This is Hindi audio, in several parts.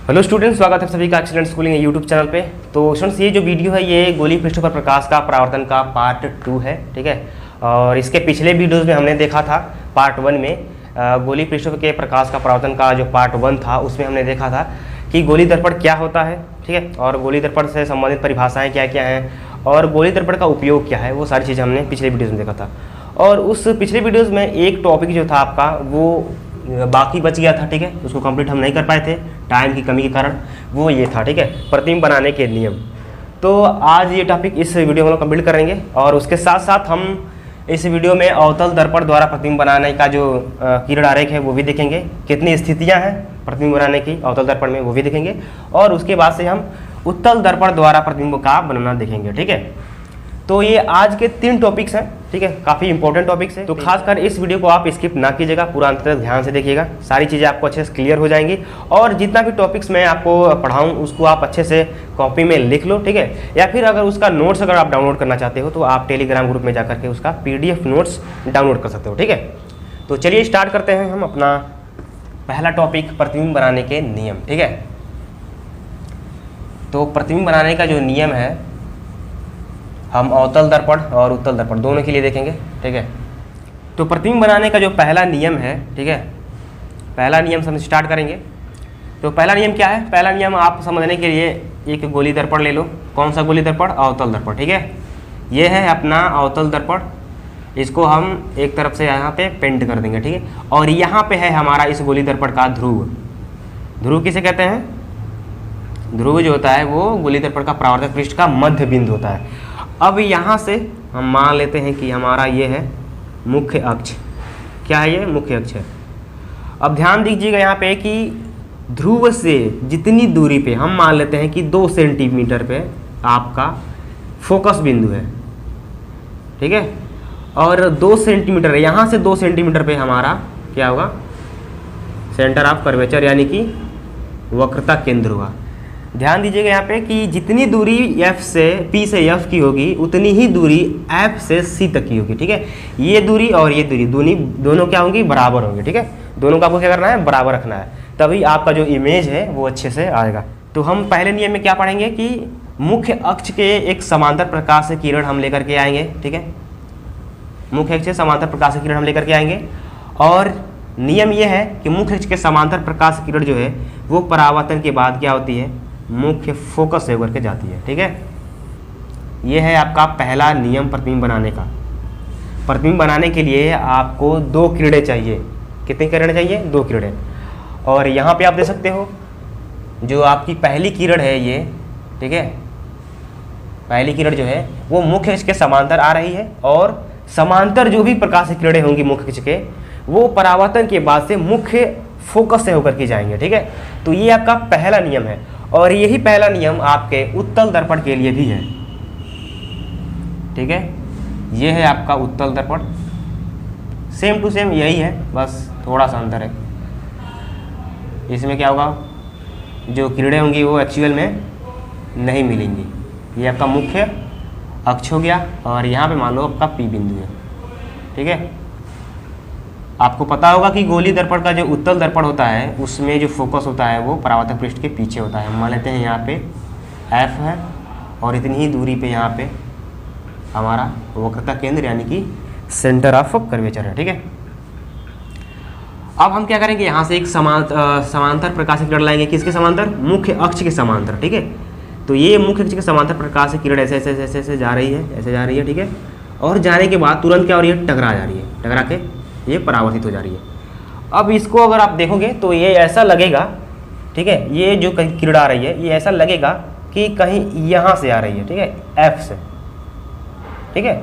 हेलो स्टूडेंट्स, स्वागत है सभी का एक्सीलेंट स्कूलिंग यूट्यूब चैनल पे। तो स्टूडेंट्स, ये जो वीडियो है ये गोली पृष्ठ पर प्रकाश का परावर्तन का पार्ट 2 है, ठीक है। और इसके पिछले वीडियोस में हमने देखा था पार्ट 1 में गोली पृष्ठ के प्रकाश का परावर्तन का जो पार्ट 1 था उसमें हमने देखा था कि गोली दर्पण क्या होता है, ठीक है, और गोली दर्पण से संबंधित परिभाषाएँ क्या क्या हैं और गोली दर्पण का उपयोग क्या है, वो सारी चीज़ें हमने पिछले वीडियोज़ में देखा था। और उस पिछले वीडियोज़ में एक टॉपिक जो था आपका वो बाकी बच गया था, ठीक है, उसको कंप्लीट हम नहीं कर पाए थे टाइम की कमी के कारण। वो ये था, ठीक है, प्रतिबिंब बनाने के नियम। तो आज ये टॉपिक इस वीडियो में हम कंप्लीट करेंगे और उसके साथ साथ हम इस वीडियो में अवतल दर्पण द्वारा प्रतिबिंब बनाने का जो किरण आरेख है वो भी देखेंगे, कितनी स्थितियां हैं प्रतिबिंब बनाने की अवतल दर्पण में वो भी देखेंगे, और उसके बाद से हम उत्तल दर्पण द्वारा प्रतिबिंब का बनाना देखेंगे, ठीक है। तो ये आज के 3 टॉपिक्स हैं, ठीक है, काफ़ी इंपॉर्टेंट टॉपिक्स हैं। तो खासकर इस वीडियो को आप स्किप ना कीजिएगा, पूरा अंत तक ध्यान से देखिएगा, सारी चीज़ें आपको अच्छे से क्लियर हो जाएंगी। और जितना भी टॉपिक्स मैं आपको पढ़ाऊँ उसको आप अच्छे से कॉपी में लिख लो, ठीक है, या फिर अगर उसका नोट्स अगर आप डाउनलोड करना चाहते हो तो आप टेलीग्राम ग्रुप में जाकर के उसका PDF नोट्स डाउनलोड कर सकते हो, ठीक है। तो चलिए स्टार्ट करते हैं हम अपना पहला टॉपिक, प्रतिबिंब बनाने के नियम, ठीक है। तो प्रतिबिंब बनाने का जो नियम है हम अवतल दर्पण और उत्तल दर्पण दोनों के लिए देखेंगे, ठीक है। तो प्रतिबिंब बनाने का जो पहला नियम है, ठीक है, पहला नियम से हम स्टार्ट करेंगे। तो पहला नियम क्या है? पहला नियम आप समझने के लिए एक गोली दर्पण ले लो। कौन सा गोली दर्पण? अवतल दर्पण, ठीक है। ये है अपना अवतल दर्पण, इसको हम एक तरफ से यहाँ पे पेंट कर देंगे, ठीक है। और यहाँ पे है हमारा इस गोली दर्पण का ध्रुव। ध्रुव किसे कहते हैं? ध्रुव जो होता है वो गोली दर्पण का परावर्तक पृष्ठ का मध्य बिंदु होता है। अब यहाँ से हम मान लेते हैं कि हमारा ये है मुख्य अक्ष। क्या है ये? मुख्य अक्ष है। अब ध्यान दीजिएगा यहाँ पे कि ध्रुव से जितनी दूरी पे हम मान लेते हैं कि 2 सेंटीमीटर पे आपका फोकस बिंदु है, ठीक है। और 2 सेंटीमीटर, यहाँ से 2 सेंटीमीटर पे हमारा क्या होगा? सेंटर ऑफ कर्वेचर यानी कि वक्रता केंद्र होगा। ध्यान दीजिएगा यहाँ पे कि जितनी दूरी P से F की होगी उतनी ही दूरी F से C तक की होगी, ठीक है। ये दूरी और ये दूरी दोनों क्या होंगी? बराबर होंगी, ठीक है। दोनों का आपको क्या करना है? बराबर रखना है, तभी आपका जो इमेज है वो अच्छे से आएगा। तो हम पहले नियम में क्या पढ़ेंगे कि मुख्य अक्ष के एक समांतर प्रकाश से किरण हम लेकर के आएंगे, ठीक है। मुख्य अक्ष से समांतर प्रकाश से किरण हम लेकर के आएंगे और नियम ये है कि मुख्य अक्ष के समांतर प्रकाश किरण जो है वो परावर्तन के बाद क्या होती है? मुख्य फोकस से होकर के जाती है, ठीक है। यह है आपका पहला नियम प्रतिबिंब बनाने का। प्रतिबिंब बनाने के लिए आपको 2 किरणें चाहिए। कितनी किरणें चाहिए? 2 किरणें। और यहाँ पे आप देख सकते हो जो आपकी पहली किरण है ये, ठीक है, पहली किरण जो है वो मुख्य अक्ष के समांतर आ रही है और समांतर जो भी प्रकाश किरणें होंगी मुख्य अक्ष के वो परावर्तन के बाद से मुख्य फोकस से होकर के जाएंगे, ठीक है। तो ये आपका पहला नियम है और यही पहला नियम आपके उत्तल दर्पण के लिए भी है, ठीक है। ये है आपका उत्तल दर्पण, सेम टू सेम यही है, बस थोड़ा सा अंतर है। इसमें क्या होगा? जो किरणें होंगी वो एक्चुअल में नहीं मिलेंगी। ये आपका मुख्य अक्ष हो गया और यहाँ पे मान लो आपका P बिंदु है, ठीक है। आपको पता होगा कि गोली दर्पण का जो उत्तल दर्पण होता है उसमें जो फोकस होता है वो परावर्तक पृष्ठ के पीछे होता है। मान लेते हैं यहाँ पे F है और इतनी ही दूरी पे यहाँ पे हमारा वक्रता केंद्र यानी कि सेंटर ऑफ कर्वेचर है, ठीक है। अब हम क्या करेंगे? यहाँ से एक समांतर प्रकाश किरण लाएंगे। किसके समांतर? मुख्य अक्ष के समांतर, ठीक है। तो ये मुख्य अक्ष के समांतर प्रकाश किरण ऐसे ऐसे ऐसे ऐसे जा रही है, ऐसे जा रही है, ठीक है। और जाने के बाद तुरंत क्या हो रही है? टकरा जा रही है, टकरा के ये परावर्तित हो जा रही है। अब इसको अगर आप देखोगे तो ये ऐसा लगेगा, ठीक है, ये जो किरण आ रही है ये ऐसा लगेगा कि कहीं यहाँ से आ रही है, ठीक है, F से, ठीक है।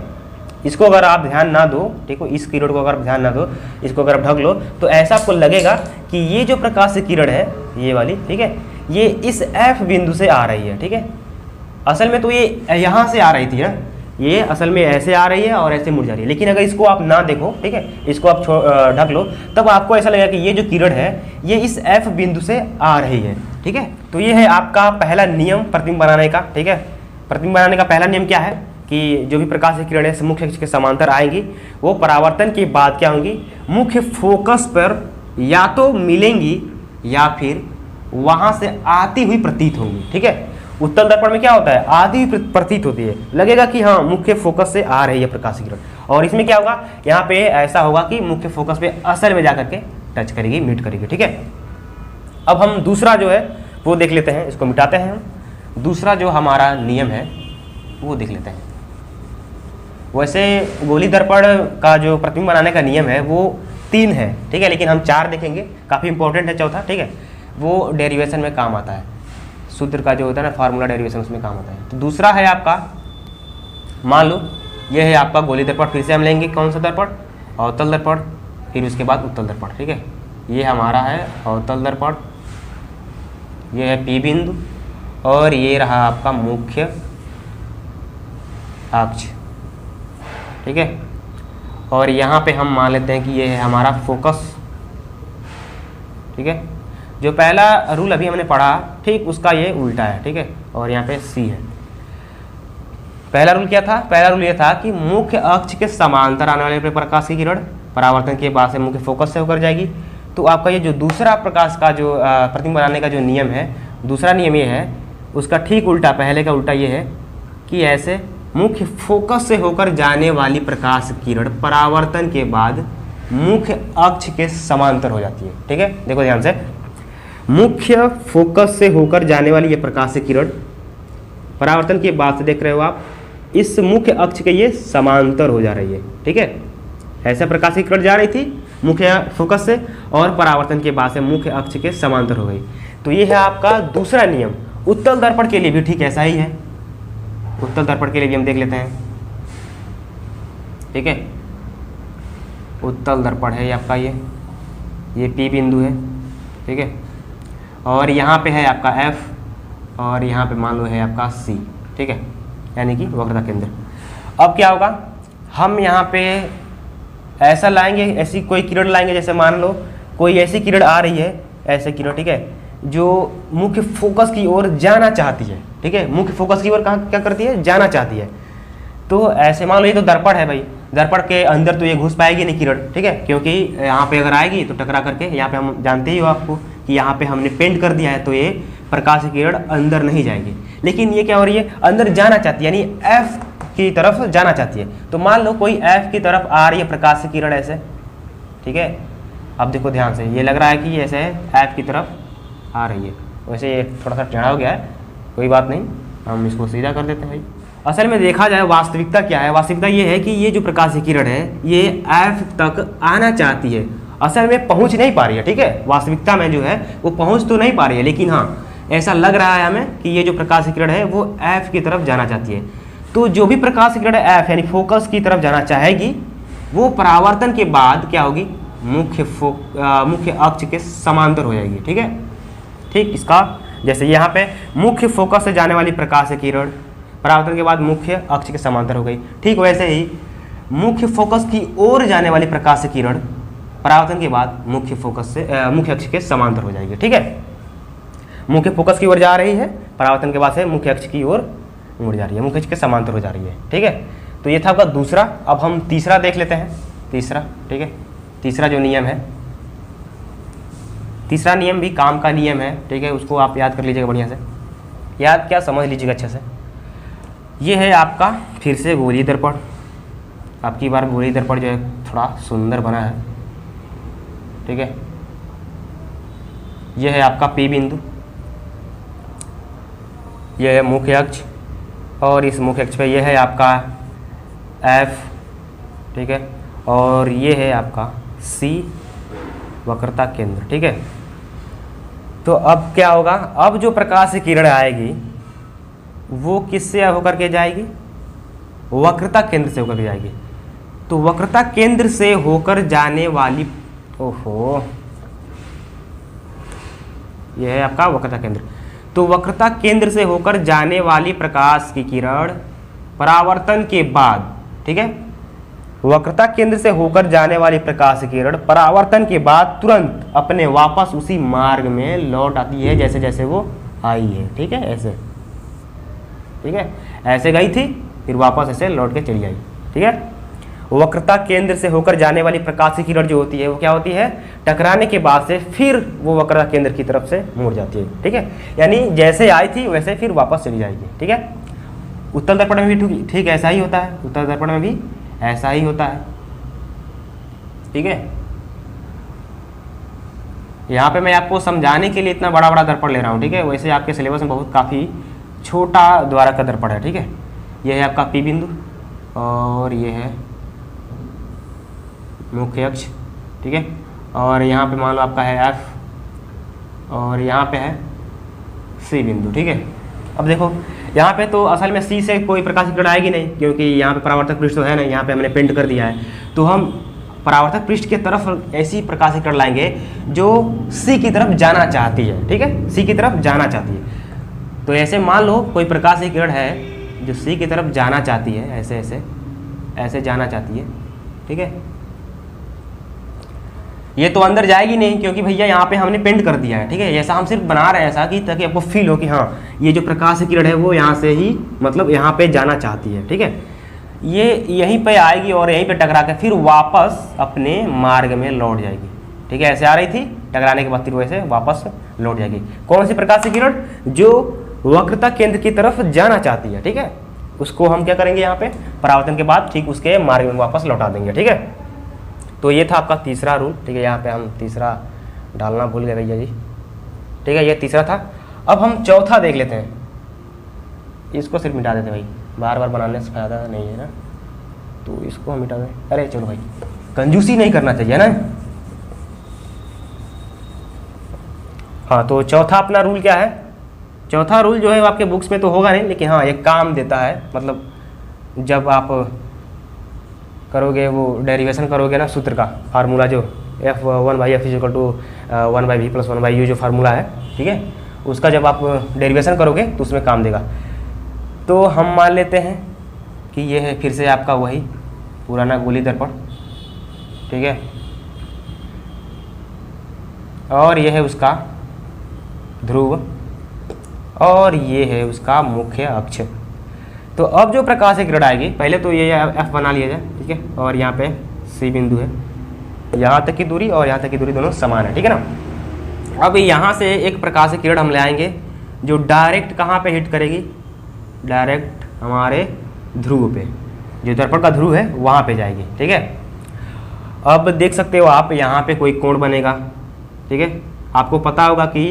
इसको अगर आप ध्यान ना दो, ठीक है, इस किरण को अगर ध्यान ना दो, इसको अगर आप ढक लो तो ऐसा आपको लगेगा कि ये जो प्रकाश किरण है ये वाली, ठीक है, ये इस F बिंदु से आ रही है, ठीक है। असल में तो ये यहाँ से आ रही थी ना, ये असल में ऐसे आ रही है और ऐसे मुड़ जा रही है। लेकिन अगर इसको आप ना देखो, ठीक है, इसको आप ढक लो, तब आपको ऐसा लगेगा कि ये जो किरण है ये इस F बिंदु से आ रही है, ठीक है। तो ये है आपका पहला नियम प्रतिबिंब बनाने का, ठीक है। प्रतिबिंब बनाने का पहला नियम क्या है कि जो भी प्रकाश की किरणें मुख्य अक्ष के समांतर आएंगी वो परावर्तन के बाद क्या होंगी? मुख्य फोकस पर या तो मिलेंगी या फिर वहां से आती हुई प्रतीत होंगी। ठीक है, उत्तल दर्पण में क्या होता है, आती हुई प्रतीत होती है, लगेगा कि हाँ मुख्य फोकस से आ रही है प्रकाश की किरण। और इसमें क्या होगा, यहाँ पे ऐसा होगा कि मुख्य फोकस पे असल में जाकर के टच करेगी, मीट करेगी। ठीक है, अब हम दूसरा जो है वो देख लेते हैं, इसको मिटाते हैं हम। दूसरा जो हमारा नियम है वो देख लेते हैं। वैसे गोली दर्पण का जो प्रतिबिंब बनाने का नियम है वो 3 है, ठीक है, लेकिन हम 4 देखेंगे, काफ़ी इंपॉर्टेंट है चौथा। ठीक है, वो डेरिवेशन में काम आता है, सूत्र का जो होता है ना फार्मूला डेरिवेशन, उसमें काम आता है। तो दूसरा है आपका, मान लो ये है आपका गोली दर्पण, फिर से हम लेंगे कौन सा दर्पण, अवतल दर्पण, फिर उसके बाद उत्तल दर्पण। ठीक है, ये हमारा है अवतल दर्पण, ये है पी बिंदु, और ये रहा आपका मुख्य अक्ष। ठीक है, और यहाँ पे हम मान लेते हैं कि ये है हमारा फोकस। ठीक है, जो पहला रूल अभी हमने पढ़ा ठीक उसका ये उल्टा है। ठीक है, और यहाँ पे सी है। पहला रूल क्या था, पहला रूल ये था कि मुख्य अक्ष के समांतर आने वाले प्रकाश की किरण परावर्तन के बाद से मुख्य फोकस से होकर जाएगी। तो आपका ये जो दूसरा प्रकाश का जो प्रतिबिंब बनाने का जो नियम है, दूसरा नियम ये है, उसका ठीक उल्टा, पहले का उल्टा ये है कि ऐसे मुख्य फोकस से होकर जाने वाली प्रकाश किरण परावर्तन के बाद मुख्य अक्ष के समांतर हो जाती है। ठीक है, देखो ध्यान से, मुख्य फोकस से होकर जाने वाली ये प्रकाश किरण परावर्तन के बाद से देख रहे हो आप, इस मुख्य अक्ष के ये समांतर हो जा रही है। ठीक है, ऐसे प्रकाश की किरण जा रही थी मुख्य फोकस से, और परावर्तन के बाद से मुख्य अक्ष के समांतर हो गई। तो ये है आपका दूसरा नियम। उत्तल दर्पण के लिए भी ठीक ऐसा ही है, उत्तल दर्पण के लिए भी हम देख लेते हैं। ठीक है, उत्तल दर्पण है आपका ये पी बिंदु है। ठीक है, और यहाँ पे है आपका एफ, और यहाँ पे मान लो है आपका सी। ठीक है, यानी कि वक्रता केंद्र। अब क्या होगा, हम यहाँ पे ऐसा लाएंगे, ऐसी कोई किरण लाएंगे, जैसे मान लो कोई ऐसी किरण आ रही है, ऐसे किरण, ठीक है, जो मुख्य फोकस की ओर जाना चाहती है। ठीक है, मुख्य फोकस की ओर कहाँ क्या करती है, जाना चाहती है। तो ऐसे मान लो ये तो दर्पण है भाई, दर्पण के अंदर तो ये घुस पाएगी नहीं किरण। ठीक है, क्योंकि यहाँ पे अगर आएगी तो टकरा करके, यहाँ पे हम जानते ही हो आपको कि यहाँ पे हमने पेंट कर दिया है, तो ये प्रकाश की किरण अंदर नहीं जाएगी। लेकिन ये क्या हो रही है, अंदर जाना चाहती है, यानी एफ की तरफ जाना चाहती है। तो मान लो कोई एफ की तरफ आ रही है प्रकाश की किरण ऐसे। ठीक है, अब देखो ध्यान से, ये लग रहा है कि ऐसे एफ की तरफ आ रही है। वैसे ये थोड़ा सा टेढ़ा हो गया है, कोई बात नहीं, हम इसको सीधा कर देते हैं भाई। असल में देखा जाए वास्तविकता क्या है, वास्तविकता ये है कि ये जो प्रकाश की किरण है ये एफ तक आना चाहती है, असल में पहुंच नहीं पा रही है। ठीक है, वास्तविकता में जो है वो पहुंच तो नहीं पा रही है, लेकिन हाँ ऐसा लग रहा है हमें कि ये जो प्रकाश की किरण है वो एफ की तरफ जाना चाहती है। तो जो भी प्रकाश की किरण एफ यानी फोकस की तरफ जाना चाहेगी, वो परावर्तन के बाद क्या होगी, मुख्य अक्ष के समांतर हो जाएगी। ठीक है, ठीक इसका जैसे यहाँ पे मुख्य फोकस से जाने वाली प्रकाश की किरण परावर्तन के बाद मुख्य अक्ष के समांतर हो गई, ठीक वैसे ही मुख्य फोकस की ओर जाने वाली प्रकाश की किरण परावर्तन के बाद मुख्य अक्ष के समांतर हो जाएगी। ठीक है, मुख्य फोकस की ओर जा रही है, परावर्तन के बाद से मुख्य अक्ष की ओर मुड़ जा रही है, मुख्य अक्ष के समांतर हो जा रही है। ठीक है, तो ये था आपका दूसरा। अब हम तीसरा देख लेते हैं, तीसरा। ठीक है, तीसरा जो नियम है, तीसरा नियम भी काम का नियम है। ठीक है, उसको आप याद कर लीजिएगा बढ़िया से, याद क्या समझ लीजिएगा अच्छे से। ये है आपका फिर से गोलीय दर्पण। आपकी बार गोलीय दर्पण जो है थोड़ा सुंदर बना है। ठीक है, यह है आपका पी बिंदु, यह है मुख्य अक्ष, और इस मुख्य अक्ष पे यह है आपका एफ। ठीक है, और ये है आपका सी वक्रता केंद्र। ठीक है, तो अब क्या होगा, अब जो प्रकाश की किरण आएगी वो किससे होकर के जाएगी, वक्रता केंद्र से होकर के जाएगी। तो वक्रता केंद्र से होकर जाने वाली, ओहो, यह है आपका वक्रता केंद्र। तो वक्रता केंद्र से होकर जाने वाली प्रकाश की किरण परावर्तन के बाद, ठीक है, वक्रता केंद्र से होकर जाने वाली प्रकाश की किरण परावर्तन के बाद तुरंत अपने वापस उसी मार्ग में लौट आती है जैसे जैसे वो आई है। ठीक है, ऐसे, ठीक है, ऐसे गई थी फिर वापस ऐसे लौट के चली आई। ठीक है, वक्रता केंद्र से होकर जाने वाली प्रकाश की किरण जो होती है वो क्या होती है, टकराने के बाद से फिर वो वक्रता केंद्र की तरफ से मुड़ जाती है, ठीक है। यानी जैसे आई थी वैसे फिर वापस चली जाएगी, ठीक है। उत्तल दर्पण में भी ठीक ऐसा ही होता है, उत्तल दर्पण में भी ऐसा ही होता है, ठीक है। यहाँ पे मैं आपको समझाने के लिए इतना बड़ा बड़ा दर्पण ले रहा हूँ, ठीक है। वैसे आपके सिलेबस में बहुत काफ़ी छोटा द्वारक का दर्पण है, ठीक है। यह है आपका P बिंदु और ये है मुख्य अक्ष, ठीक है। और यहाँ पे मान लो आपका है F और यहाँ पे है C बिंदु, ठीक है। अब देखो यहाँ पे तो असल में C से कोई प्रकाश की किरण आएगी नहीं, क्योंकि यहाँ पे परावर्तक पृष्ठ तो है नहीं, यहाँ पे हमने पेंट कर दिया है। तो हम परावर्तक पृष्ठ की तरफ ऐसी प्रकाश की किरण लाएंगे जो C की तरफ जाना चाहती है, ठीक है, C की तरफ जाना चाहती है। तो ऐसे मान लो कोई प्रकाश की किरण है जो C की तरफ जाना चाहती है, ऐसे ऐसे ऐसे जाना चाहती है, ठीक है। ये तो अंदर जाएगी नहीं, क्योंकि भैया यहाँ पे हमने पेंट कर दिया है, ठीक है। ऐसा हम सिर्फ बना रहे हैं ऐसा कि ताकि आपको फील हो कि हाँ ये जो प्रकाश की किरण है वो यहाँ से ही मतलब यहाँ पे जाना चाहती है, ठीक है। ये यहीं पे आएगी और यहीं पे टकरा के फिर वापस अपने मार्ग में लौट जाएगी, ठीक है। ऐसे आ रही थी, टकराने के बाद फिर वैसे वापस लौट जाएगी। कौन सी प्रकाश की किरण, जो वक्रता केंद्र की तरफ जाना चाहती है, ठीक है, उसको हम क्या करेंगे यहाँ पे परावर्तन के बाद ठीक उसके मार्ग में वापस लौटा देंगे, ठीक है। तो ये था आपका तीसरा रूल, ठीक है। यहाँ पे हम तीसरा डालना भूल गए भैया जी, ठीक है। ये तीसरा था। अब हम चौथा देख लेते हैं, इसको सिर्फ मिटा देते भाई, बार बार बनाने से फायदा नहीं है ना, तो इसको हम मिटा दें। अरे चलो भाई, कंजूसी नहीं करना चाहिए ना। हाँ, तो चौथा अपना रूल क्या है, चौथा रूल जो है वो आपके बुक्स में तो होगा नहीं, लेकिन हाँ ये काम देता है। मतलब जब आप करोगे वो डेरिवेशन करोगे ना सूत्र का फार्मूला, जो F1/F = 1/V + 1/U जो फार्मूला है, ठीक है, उसका जब आप डेरिवेशन करोगे तो उसमें काम देगा। तो हम मान लेते हैं कि ये है फिर से आपका वही पुराना गोली दर्पण, ठीक है, और ये है उसका ध्रुव और ये है उसका मुख्य अक्ष। तो अब जो प्रकाश की किरण आएगी, पहले तो ये F बना लिया जाए, ठीक है, और यहाँ पे C बिंदु है, यहाँ तक की दूरी और यहाँ तक की दूरी दोनों समान है, ठीक है ना। अब यहाँ से एक प्रकाश की किरण हम ले आएंगे जो डायरेक्ट कहाँ पे हिट करेगी, डायरेक्ट हमारे ध्रुव पे, जो दर्पण का ध्रुव है वहाँ पे जाएगी, ठीक है। अब देख सकते हो आप यहाँ पे कोई कोण बनेगा, ठीक है। आपको पता होगा कि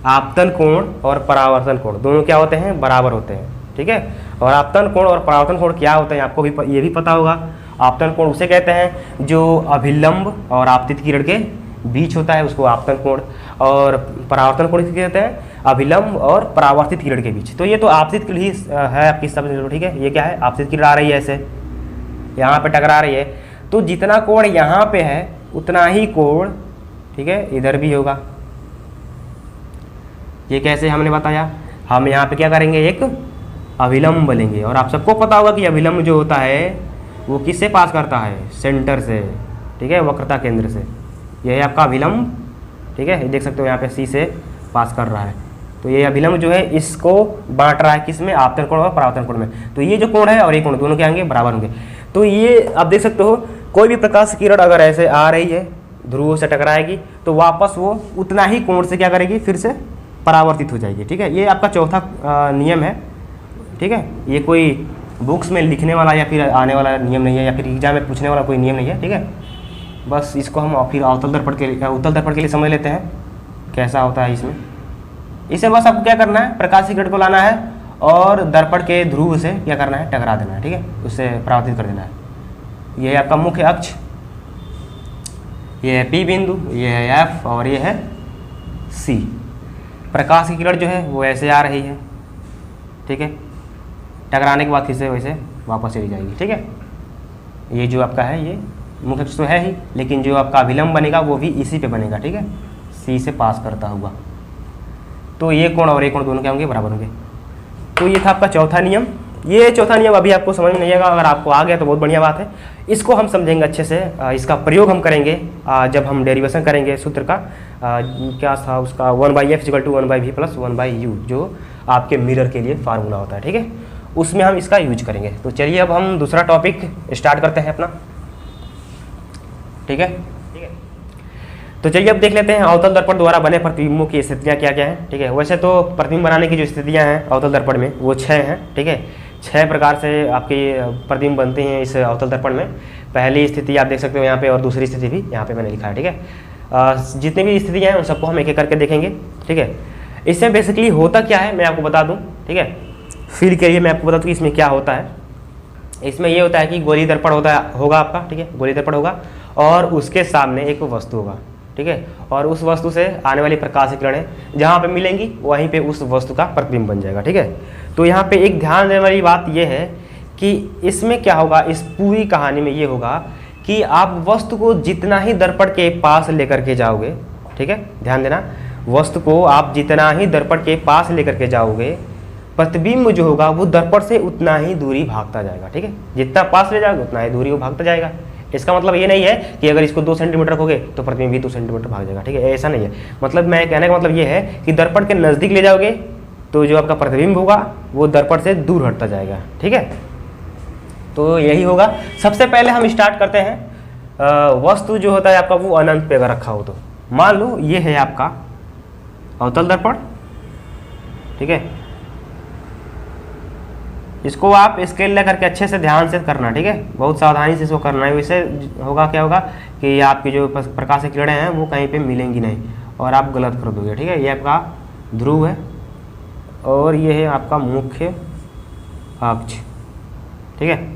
आपतन कोण और परावर्तन कोण दोनों क्या होते हैं, बराबर होते हैं, ठीक है। और आपतन कोण और परावर्तन कोण क्या होते हैं आपको भी ये भी पता होगा। आपतन कोण उसे कहते हैं जो अभिलंब और आपतित किरण के बीच होता है, उसको आपतन कोण, और परावर्तन कोण किसे कहते हैं, अभिलंब और परावर्तित किरण के बीच। तो ये तो आपतित किरण ही है आपकी सब, ठीक है। ये क्या है, आपतित किरण आ रही है ऐसे यहाँ पे टकरा रही है, तो जितना कोण यहाँ पे है उतना ही कोण, ठीक है, इधर भी होगा। ये कैसे हमने बताया, हम यहाँ पे क्या करेंगे, एक अभिलंब लेंगे, और आप सबको पता होगा कि अभिलंब जो होता है वो किससे पास करता है, सेंटर से, ठीक है, वक्रता केंद्र से। यह है आपका अभिलंब, ठीक है, देख सकते हो यहाँ पे C से पास कर रहा है। तो ये अभिलंब जो है इसको बांट रहा है किसमें, आपतन कोण और परावर्तन कोण में। तो ये जो कोण है और ये कोण दोनों क्या होंगे, बराबर होंगे। तो ये आप देख सकते हो, कोई भी प्रकाश किरण अगर ऐसे आ रही है ध्रुव से टकराएगी तो वापस वो उतना ही कोण से क्या करेगी, फिर से परावर्तित हो जाएगी, ठीक है। ये आपका चौथा नियम है, ठीक है। ये कोई बुक्स में लिखने वाला या फिर आने वाला नियम नहीं है, या फिर एग्जाम में पूछने वाला कोई नियम नहीं है, ठीक है। बस इसको हम फिर उत्तल दर्पण के लिए समझ लेते हैं कैसा होता है इसमें। इसे बस आपको क्या करना है, प्रकाश की किरण को लाना है और दर्पण के ध्रुव से क्या करना है, टकरा देना है, ठीक है, उससे परावर्तित कर देना है। ये है आपका मुख्य अक्ष, ये है P बिंदु, ये है F और ये है C। प्रकाश की किरण जो है वो ऐसे आ रही है, ठीक है, टकराने के बाद फिर से वैसे वापस चली जाएगी, ठीक है। ये जो आपका है ये मुख्य अक्ष तो है ही, लेकिन जो आपका अभिलंब बनेगा वो भी इसी पे बनेगा, ठीक है, C से पास करता हुआ। तो ये कोण और ये कोण दोनों क्या होंगे, बराबर होंगे। तो ये था आपका चौथा नियम। ये चौथा नियम अभी आपको समझ में नहीं आएगा, अगर आपको आ गया तो बहुत बढ़िया बात है। इसको हम समझेंगे अच्छे से, इसका प्रयोग हम करेंगे जब हम डेरिवेशन करेंगे सूत्र का। क्या था उसका, 1/F = 1/V + 1/U, जो आपके मिरर के लिए फार्मूला होता है, ठीक है, उसमें हम इसका यूज करेंगे। तो चलिए अब हम दूसरा टॉपिक स्टार्ट करते हैं अपना। ठीक है। तो चलिए अब देख लेते हैं अवतल दर्पण द्वारा बने प्रतिबिंबों की स्थितियाँ क्या क्या हैं। ठीक है, वैसे तो प्रतिबिंब बनाने की जो स्थितियाँ हैं अवतल दर्पण में वो 6 हैं। ठीक है, 6 प्रकार से आपकी प्रतिबिंब बनते हैं इस अवतल दर्पण में। पहली स्थिति आप देख सकते हो यहाँ पे, और दूसरी स्थिति भी यहाँ पे मैंने लिखा है। ठीक है, जितनी भी स्थितियाँ हैं उन सबको हम एक एक करके देखेंगे। ठीक है, इसमें बेसिकली होता क्या है मैं आपको बता दूँ। ठीक है, फील के लिए मैं आपको बता दूँ कि इसमें क्या होता है। इसमें ये होता है कि गोलीय दर्पण होगा आपका। ठीक है, गोलीय दर्पण होगा और उसके सामने एक वस्तु होगा। ठीक है, और उस वस्तु से आने वाली प्रकाश किरणें जहाँ पे मिलेंगी वहीं पे उस वस्तु का प्रतिबिंब बन जाएगा। ठीक है, तो यहाँ पे एक ध्यान देने वाली बात यह है कि इसमें क्या होगा, इस पूरी कहानी में ये होगा कि आप वस्तु को जितना ही दर्पण के पास लेकर के जाओगे, ठीक है, ध्यान देना, वस्तु को आप जितना ही दर्पण के पास लेकर के जाओगे, प्रतिबिंब जो होगा वो दर्पण से उतना ही दूरी भागता जाएगा। ठीक है, जितना पास ले जाओगे उतना ही दूरी वो भागता जाएगा। इसका मतलब ये नहीं है कि अगर इसको 2 सेंटीमीटर रखोगे तो प्रतिबिंब भी 2 सेंटीमीटर भाग जाएगा। ठीक है, ऐसा नहीं है। मतलब मैं कहने का मतलब ये है कि दर्पण के नज़दीक ले जाओगे तो जो आपका प्रतिबिंब होगा वो दर्पण से दूर हटता जाएगा। ठीक है, तो यही होगा। सबसे पहले हम स्टार्ट करते हैं, वस्तु जो होता है आपका वो अनंत पे अगर रखा हो तो मान लो ये है आपका अवतल दर्पण। ठीक है, इसको आप स्केल लेकर के अच्छे से ध्यान से करना। ठीक है, बहुत सावधानी से इसको करना है। वैसे होगा क्या होगा कि आपकी जो प्रकाश की किरणें हैं वो कहीं पे मिलेंगी नहीं और आप गलत कर दोगे। ठीक है, ये आपका ध्रुव है और ये है आपका मुख्य अक्ष। ठीक है,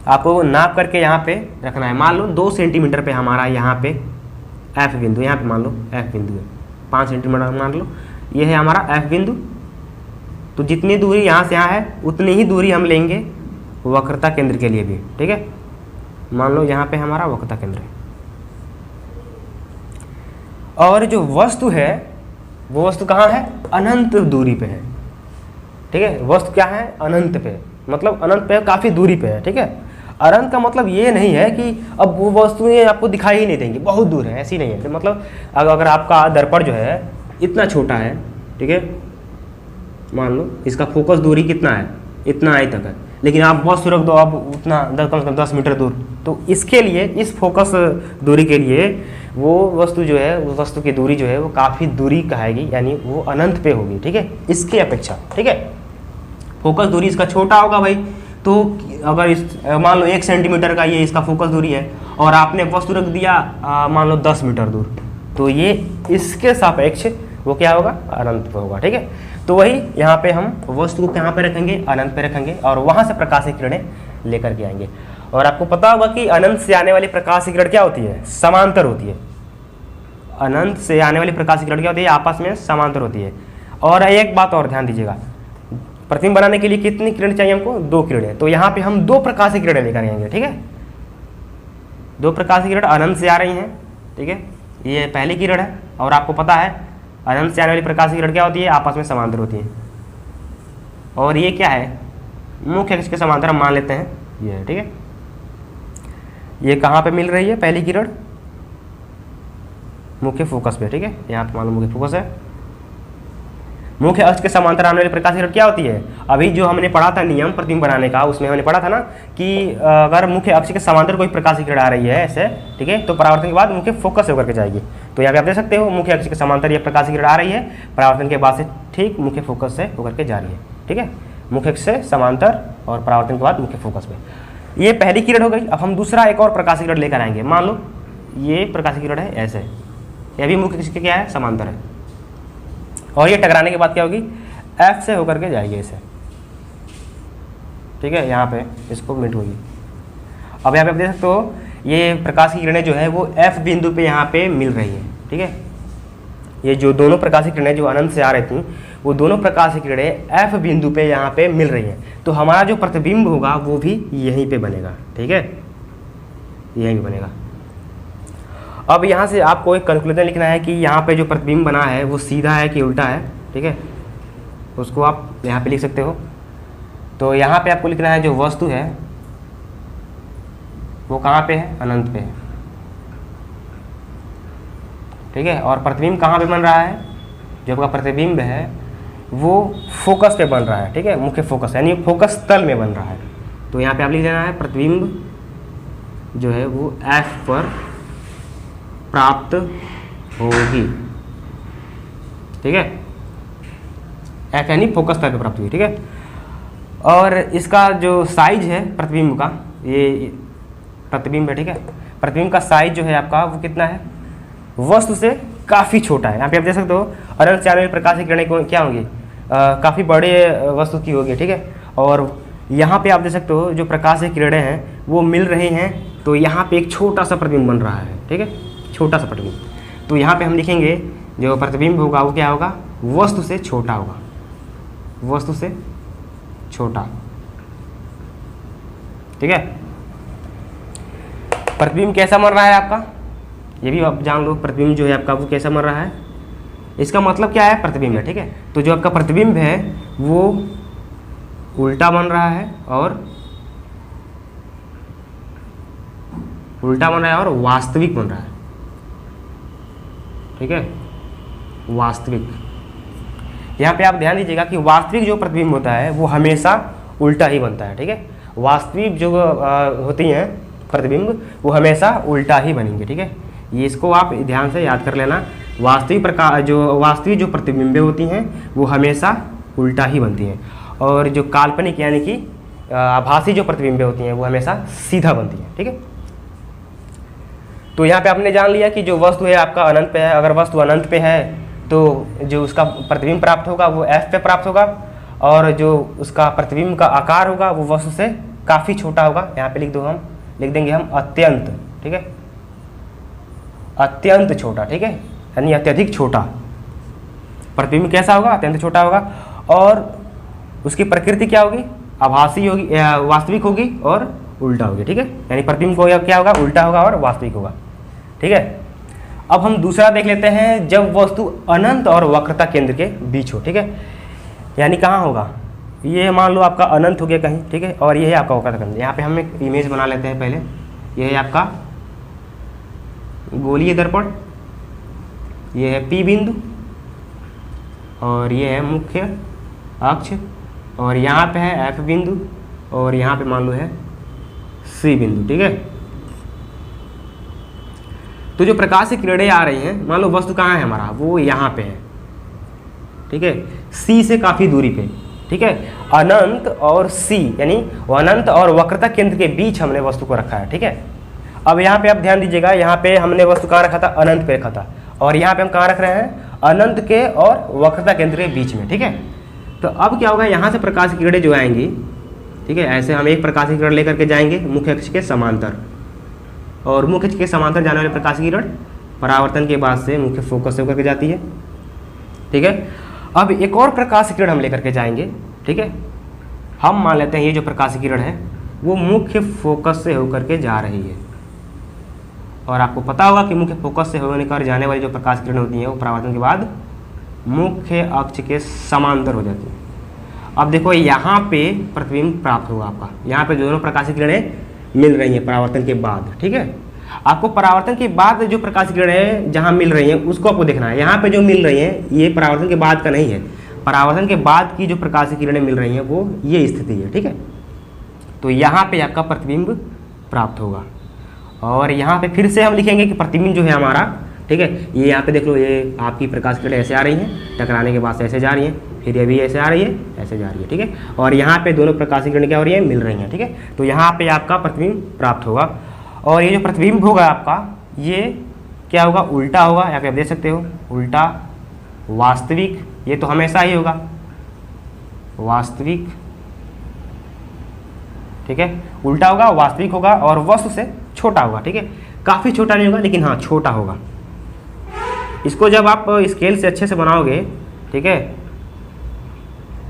आपको नाप करके यहाँ पे रखना है। मान लो 2 सेंटीमीटर पे हमारा यहाँ पे एफ बिंदु, यहाँ पे मान लो एफ बिंदु है, 5 सेंटीमीटर मान लो ये है हमारा एफ बिंदु। तो जितनी दूरी यहाँ से यहाँ है उतनी ही दूरी हम लेंगे वक्रता केंद्र के लिए भी। ठीक है, मान लो यहाँ पे हमारा वक्रता केंद्र है और जो वस्तु है वो वस्तु कहाँ है, अनंत दूरी पे है। ठीक है, वस्तु क्या है, अनंत पे, मतलब अनंत पे काफ़ी दूरी पे है। ठीक है, अनंत का मतलब ये नहीं है कि अब वो वस्तुएं आपको दिखाई ही नहीं देंगी, बहुत दूर है, ऐसी नहीं है। मतलब अगर आपका दर्पण जो है इतना छोटा है, ठीक है, मान लो इसका फोकस दूरी कितना है, इतना आई तक है, लेकिन आप वस्तु रख दो आप उतना कम से कम 10 मीटर दूर, तो इसके लिए, इस फोकस दूरी के लिए वो वस्तु जो है, वो वस्तु की दूरी जो है वो काफ़ी दूरी कहेगी, यानी वो अनंत पे होगी। ठीक है, इसके अपेक्षा। ठीक है, फोकस दूरी इसका छोटा होगा भाई। तो अगर इस मान लो 1 सेंटीमीटर का ये इसका फोकस दूरी है और आपने वस्तु रख दिया मान लो 10 मीटर दूर, तो ये इसके सापेक्ष वो क्या होगा, अनंत पे होगा। ठीक है, तो वही यहाँ पे हम वस्तु को कहाँ पे रखेंगे, अनंत पे रखेंगे और वहाँ से प्रकाश की किरणें लेकर के आएंगे। और आपको पता होगा कि अनंत से आने वाली प्रकाश की किरण क्या होती है, समांतर होती है। अनंत से आने वाली प्रकाश की किरण क्या होती है, आपस में समांतर होती है। और एक बात और ध्यान दीजिएगा, प्रतिबिंब बनाने के लिए कितनी किरण चाहिए हमको, 2 किरणें। तो यहाँ पे हम 2 प्रकाश की किरणें लेकर आएंगे। ठीक है, 2 प्रकाश की किरण अनंत से आ रही हैं। ठीक है, ये पहली किरण है और आपको पता है अनंत से आने वाली प्रकाश की किरण क्या होती है, आपस में समांतर होती है। और ये क्या है, मुख्य अक्ष के समांतर हम मान लेते हैं ये है। ठीक है, ये कहाँ पे मिल रही है पहली किरण, मुख्य फोकस पे। ठीक है, यहाँ पे मान लो मुख्य फोकस है। मुख्य अक्ष के समांतर आने वाली प्रकाश की किरण क्या होती है, अभी जो हमने पढ़ा था नियम प्रतिबिंब बनाने का, उसमें हमने पढ़ा था ना कि अगर मुख्य अक्ष के समांतर कोई प्रकाश की किरण आ रही है ऐसे, ठीक है, तो परावर्तन के बाद मुख्य फोकस से होकर के जाएगी। तो यहाँ पे आप देख सकते हो मुख्य अक्ष के समांतर ये प्रकाश की किरण आ रही है, परावर्तन के बाद से ठीक मुख्य फोकस से होकर के जा रही है। ठीक है, मुख्य अक्ष से समांतर और परावर्तन के बाद मुख्य फोकस पे। ये पहली किरण हो गई। अब हम दूसरा एक और प्रकाश की किरण लेकर आएंगे। मान लो ये प्रकाश की किरण है ऐसे, यह भी मुख्य अक्ष के क्या है, समांतर है, और ये टकराने के बाद क्या होगी, एफ से होकर के जाएगी ऐसे। ठीक है, यहाँ पे इसको मिट होगी। अब यहाँ पे आप देख सकते हो ये प्रकाश की किरणें जो है वो एफ बिंदु पे यहाँ पे मिल रही है। ठीक है, ये जो दोनों प्रकाश की किरणें जो अनंत से आ रही थी वो दोनों प्रकाश की किरणें एफ बिंदु पे यहाँ पे मिल रही हैं। तो हमारा जो प्रतिबिंब होगा वो भी यहीं पे बनेगा। ठीक है, यहीं पे बनेगा। अब यहाँ से आपको एक कंक्लूजन लिखना है कि यहाँ पे जो प्रतिबिंब बना है वो सीधा है कि उल्टा है। ठीक है, उसको आप यहाँ पे लिख सकते हो। तो यहाँ पे आपको लिखना है जो वस्तु है वो कहाँ पे है, अनंत पे है। ठीक है, और प्रतिबिंब कहाँ पे बन रहा है, जो आपका प्रतिबिंब है वो फोकस पे बन रहा है। ठीक है, मुख्य फोकस यानी फोकस तल में बन रहा है। तो यहाँ पे आप लिख देना है प्रतिबिंब जो है वो F पर प्राप्त होगी, ठीक है। F यानी फोकस तल पे प्राप्त होगी, ठीक है। और इसका जो साइज है प्रतिबिंब का, ये प्रतिबिंब है, ठीक है। प्रतिबिंब का साइज जो है आपका वो कितना है, वस्तु से काफ़ी छोटा है। यहाँ पे आप देख सकते हो अनंत चारों में प्रकाश की किरणें क्या होंगी, काफ़ी बड़े वस्तु की होगी, ठीक है। और यहाँ पे आप देख सकते हो जो प्रकाश की किरणें हैं वो मिल रही हैं, तो यहाँ पे एक छोटा सा प्रतिबिंब बन रहा है, ठीक है, छोटा सा प्रतिबिंब। तो यहाँ पे हम लिखेंगे जो प्रतिबिंब होगा वो क्या होगा, वस्तु से छोटा होगा, वस्तु से छोटा, ठीक है। प्रतिबिंब कैसा बन रहा है आपका, ये भी आप जान लो, प्रतिबिंब जो है आपका वो कैसा बन रहा है, इसका मतलब क्या है, प्रतिबिंब है, ठीक है। तो जो आपका प्रतिबिंब है वो उल्टा बन रहा है और वास्तविक बन रहा है, ठीक है, वास्तविक। यहाँ पे आप ध्यान दीजिएगा कि वास्तविक जो प्रतिबिंब होता है वो हमेशा उल्टा ही बनता है, ठीक है। वास्तविक जो होती हैं प्रतिबिंब वो हमेशा उल्टा ही बनेंगे, ठीक है। ये इसको आप ध्यान से याद कर लेना। वास्तविक जो प्रतिबिंबें होती हैं वो हमेशा उल्टा ही बनती हैं, और जो काल्पनिक यानी कि आभासी जो प्रतिबिंबें होती हैं वो हमेशा सीधा बनती हैं, ठीक है। तो यहाँ पे आपने जान लिया कि जो वस्तु है आपका अनंत पे है, अगर वस्तु अनंत पे है तो जो उसका प्रतिबिंब प्राप्त होगा वो F पे प्राप्त होगा, और जो उसका प्रतिबिंब का आकार होगा वो वस्तु से काफ़ी छोटा होगा। यहाँ पे लिख देंगे हम अत्यंत, ठीक है, अत्यंत छोटा, ठीक है, यानी अत्यधिक छोटा। प्रतिबिंब कैसा होगा, अत्यंत छोटा होगा, और उसकी प्रकृति क्या होगी, आभासी होगी, वास्तविक होगी और उल्टा होगी, ठीक है। यानी प्रतिबिंब को क्या होगा, उल्टा होगा और वास्तविक होगा, ठीक है। अब हम दूसरा देख लेते हैं, जब वस्तु अनंत और वक्रता केंद्र के बीच हो, ठीक है। यानी कहाँ होगा, ये मान लो आपका अनंत हो गया कहीं, ठीक है, और ये है आपका वक्रता केंद्र। यहाँ पे हम एक इमेज बना लेते हैं पहले। ये है आपका गोलीय दर्पण, ये है P बिंदु, और ये है मुख्य अक्ष, और यहाँ पे है F बिंदु, और यहाँ पे मान लो है C बिंदु, ठीक है। तो जो प्रकाश की किरणें आ रही हैं, मान लो वस्तु कहाँ है हमारा, वो यहाँ पे है, ठीक है, C से काफ़ी दूरी पे, ठीक है। अनंत और C यानी अनंत और वक्रता केंद्र के बीच हमने वस्तु को रखा है, ठीक है। अब यहाँ पे आप ध्यान दीजिएगा, यहाँ पे हमने वस्तु कहाँ रखा था, अनंत पे रखा था, और यहाँ पे हम कहाँ रख रहे हैं, अनंत के और वक्रता केंद्र के बीच में, ठीक है। तो अब क्या होगा, यहाँ से प्रकाश की किरणें जो आएंगी, ठीक है, ऐसे हम एक प्रकाश की किरण लेकर के जाएंगे मुख्य अक्ष के समांतर, और मुख्य अक्ष के समांतर जाने वाले प्रकाश की किरण परावर्तन के बाद से मुख्य फोकस से होकर के जाती है, ठीक है। अब एक और प्रकाश की किरण हम लेकर के जाएंगे, ठीक है। हम मान लेते हैं ये जो प्रकाश की किरण है वो मुख्य फोकस से होकर के जा रही है, और आपको पता होगा कि मुख्य फोकस से होकर जाने वाली जो प्रकाश किरण होती हैं वो परावर्तन के बाद मुख्य अक्ष के समांतर हो जाती है। अब देखो यहाँ पे प्रतिबिंब प्राप्त होगा आपका, यहाँ पे दोनों प्रकाश की किरणें मिल रही हैं परावर्तन के बाद, ठीक है। आपको परावर्तन के बाद जो प्रकाश की किरणें जहाँ मिल रही हैं उसको आपको देखना है। यहाँ पे जो मिल रही हैं ये परावर्तन के बाद का नहीं है, परावर्तन के बाद की जो प्रकाश की किरणें मिल रही हैं वो ये स्थिति है, ठीक है। तो यहाँ पे आपका प्रतिबिंब प्राप्त होगा, और यहाँ पे फिर से हम लिखेंगे कि प्रतिबिंब जो है हमारा, ठीक है, ये यहाँ पे देख लो, ये आपकी प्रकाश किरणें ऐसे आ रही हैं, टकराने के बाद से ऐसे जा रही हैं, फिर ये भी ऐसे आ रही है, ऐसे जा रही है, ठीक है। और यहाँ पे दोनों प्रकाश की किरणें क्या हो रही हैं, मिल रही हैं, ठीक है। तो यहाँ पे आपका प्रतिबिंब प्राप्त होगा, और ये जो प्रतिबिंब होगा आपका ये क्या होगा, उल्टा होगा। यहाँ पे आप देख सकते हो उल्टा, वास्तविक, ये तो हमेशा ही होगा वास्तविक, ठीक है, उल्टा होगा, वास्तविक होगा, और वस्तु से छोटा होगा, ठीक है। काफ़ी छोटा नहीं होगा लेकिन हाँ छोटा होगा। इसको जब आप स्केल से अच्छे से बनाओगे, ठीक है,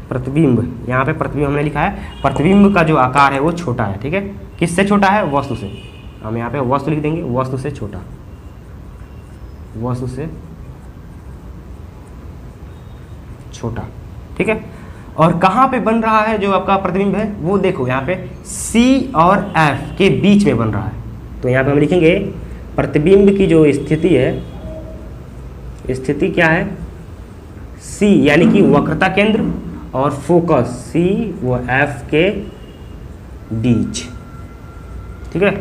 प्रतिबिंब, यहाँ पे प्रतिबिंब हमने लिखा है, प्रतिबिंब का जो आकार है वो छोटा है, ठीक है। किससे छोटा है, वस्तु से। हम यहाँ पे वस्तु लिख देंगे, वस्तु से छोटा, वस्तु से छोटा, ठीक है। और कहाँ पे बन रहा है जो आपका प्रतिबिंब है, वो देखो यहाँ पे C और F के बीच में बन रहा है। तो यहाँ पे हम लिखेंगे प्रतिबिंब की जो स्थिति है, स्थिति क्या है, C यानी कि वक्रता केंद्र और फोकस C व F के बीच, ठीक है।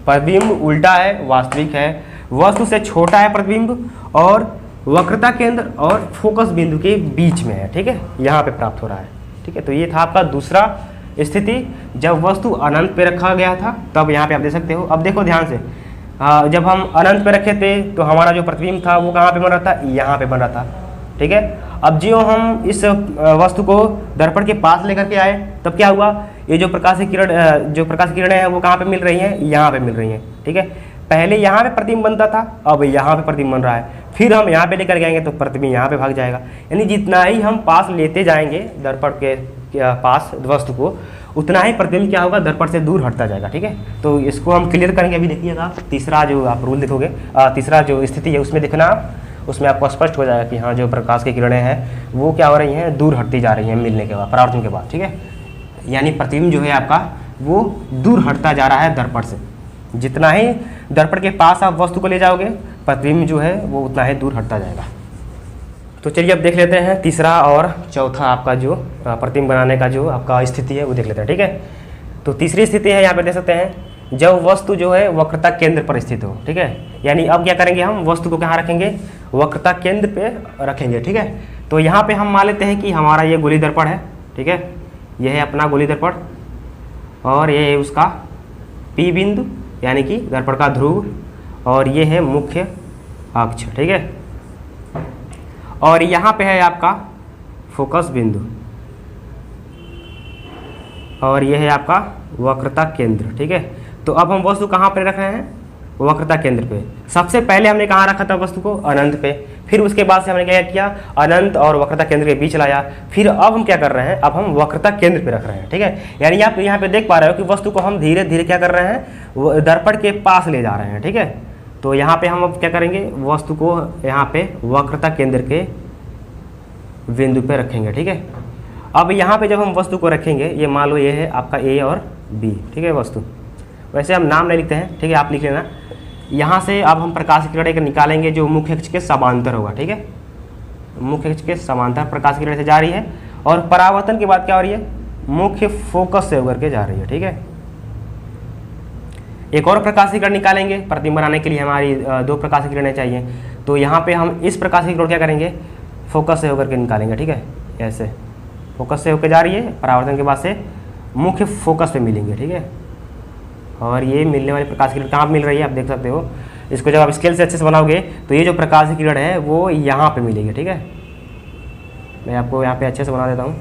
प्रतिबिंब उल्टा है, वास्तविक है, वस्तु से छोटा है प्रतिबिंब, और वक्रता केंद्र और फोकस बिंदु के बीच में है, ठीक है, यहाँ पे प्राप्त हो रहा है, ठीक है। तो ये था आपका दूसरा स्थिति, जब वस्तु अनंत पे रखा गया था, तब यहाँ पे आप देख सकते हो। अब देखो ध्यान से, जब हम अनंत पे रखे थे तो हमारा जो प्रतिबिंब था वो कहाँ पे बन रहा था, यहाँ पे बन रहा था, ठीक है। अब जो हम इस वस्तु को दर्पण के पास लेकर के आए, तब क्या हुआ, ये जो प्रकाश की किरणें हैं वो कहाँ पे मिल रही हैं, यहाँ पे मिल रही हैं, ठीक है। पहले यहाँ पे प्रतिबिंब बनता था, अब यहाँ पे प्रतिबिंब बन रहा है, फिर हम यहाँ पे लेकर जाएंगे तो प्रतिबिंब यहाँ पे भाग जाएगा। यानी जितना ही हम पास लेते जाएंगे दर्पण के पास वस्तु को, उतना ही प्रतिबिंब क्या होगा, दर्पण से दूर हटता जाएगा, ठीक है। तो इसको हम क्लियर करेंगे। अभी देखिएगा तीसरा जो आप रूल देखोगे, तीसरा जो स्थिति है उसमें देखना आप, उसमें आपको स्पष्ट हो जाएगा कि हाँ जो प्रकाश की किरणें हैं वो क्या हो रही हैं, दूर हटती जा रही हैं मिलने के बाद, परावर्तन के बाद, ठीक है। यानी प्रतिबिंब जो है आपका वो दूर हटता जा रहा है दर्पण से। जितना ही दर्पण के पास आप वस्तु को ले जाओगे, प्रतिबिंब जो है वो उतना ही दूर हटता जाएगा। तो चलिए अब देख लेते हैं तीसरा और चौथा आपका जो प्रतिबिंब बनाने का जो आपका स्थिति है वो देख लेते हैं, ठीक है। तो तीसरी स्थिति है, यहाँ पे देख सकते हैं, जब वस्तु जो है वक्रता केंद्र पर स्थित हो, ठीक है। यानी अब क्या करेंगे, हम वस्तु को कहाँ रखेंगे, वक्रता केंद्र पे रखेंगे, ठीक है। तो यहाँ पे हम मान लेते हैं कि हमारा ये गोली दर्पण है, ठीक है, यह है अपना गोली दर्पण, और ये है उसका P बिंदु यानी कि दर्पण का ध्रुव, और ये है मुख्य अक्ष, ठीक है। और यहाँ पे है आपका फोकस बिंदु, और ये है आपका वक्रता केंद्र, ठीक है। तो अब हम वस्तु कहाँ पर रख रहे हैं, वक्रता केंद्र पे। सबसे पहले हमने कहाँ रखा था वस्तु को, अनंत पे, फिर उसके बाद से हमने क्या किया, अनंत और वक्रता केंद्र के बीच लाया, फिर अब हम क्या कर रहे हैं, अब हम वक्रता केंद्र पे रख रहे हैं, ठीक है। यानी आप यहाँ पे देख पा रहे हो कि वस्तु को हम धीरे धीरे क्या कर रहे हैं, वो दर्पण के पास ले जा रहे हैं, ठीक है। तो यहाँ पे हम अब क्या करेंगे, वस्तु को यहाँ पे वक्रता केंद्र के बिंदु पे रखेंगे, ठीक है। अब यहाँ पे जब हम वस्तु को रखेंगे, ये मान लो ये है आपका A और B, ठीक है, वस्तु, वैसे हम नाम नहीं लिखते हैं, ठीक है, आप लिख लेना। यहाँ से अब हम प्रकाश की किरणें निकालेंगे जो मुख्य अक्ष के समांतर होगा, ठीक है, मुख्य अक्ष के समांतर प्रकाश की किरणें से जा रही है, और परावर्तन के बाद क्या हो रही है, मुख्य फोकस से होकर के जा रही है, ठीक है। एक और प्रकाश की किरण निकालेंगे, प्रतिबिंब बनाने के लिए हमारी 2 प्रकाश की किरणें चाहिए। तो यहाँ पे हम इस प्रकाश की किरण क्या करेंगे, फोकस से होकर के निकालेंगे, ठीक है, ऐसे फोकस से होकर जा रही है, परावर्तन के बाद से मुख्य फोकस पे मिलेंगे, ठीक है। और ये मिलने वाली प्रकाश की किरण कहाँ मिल रही है, आप देख सकते हो। इसको जब आप स्केल से अच्छे से बनाओगे तो ये जो प्रकाश की किरण है वो यहाँ पे मिलेगी, ठीक है। मैं आपको यहाँ पे अच्छे से बना देता हूँ,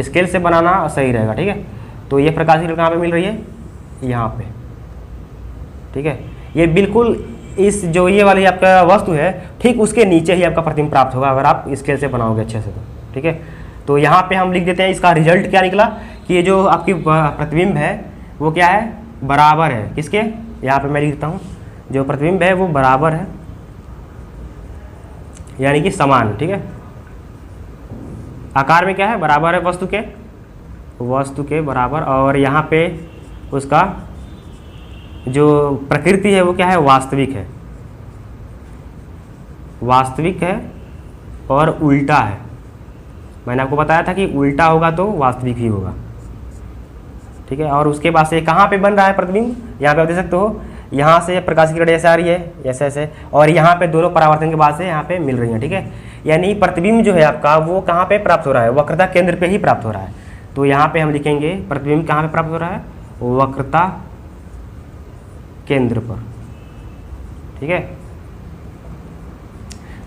स्केल से बनाना सही रहेगा, ठीक है। तो ये प्रकाश की किरण कहाँ पे मिल रही है, यहाँ पे, ठीक है। ये बिल्कुल इस जो ये वाली आपका वस्तु है, ठीक उसके नीचे ही आपका प्रतिबिंब प्राप्त होगा अगर आप स्केल से बनाओगे अच्छे से, तो ठीक है। तो यहाँ पे हम लिख देते हैं इसका रिजल्ट क्या निकला, कि ये जो आपकी प्रतिबिंब है वो क्या है, बराबर है किसके, यहाँ पे मैं लिख देता हूँ, जो प्रतिबिंब है वो बराबर है, यानी कि समान, ठीक है। आकार में क्या है, बराबर है वस्तु के बराबर, और यहाँ पे उसका जो प्रकृति है वो क्या है, वास्तविक है और उल्टा है। मैंने आपको बताया था कि उल्टा होगा तो वास्तविक ही होगा, ठीक है। और उसके बाद से कहाँ पे बन रहा है प्रतिबिंब, यहाँ पे आप देख सकते हो, यहाँ से प्रकाश की किरण ऐसे आ रही है, ऐसे, और यहाँ पे दोनों परावर्तन के बाद से यहाँ पे मिल रही है, ठीक है। यानी प्रतिबिंब जो है आपका वो कहाँ पे प्राप्त हो रहा है, वक्रता केंद्र पे ही प्राप्त हो रहा है। तो यहाँ पे हम लिखेंगे प्रतिबिंब कहाँ पे प्राप्त हो रहा है, वक्रता केंद्र पर, ठीक है।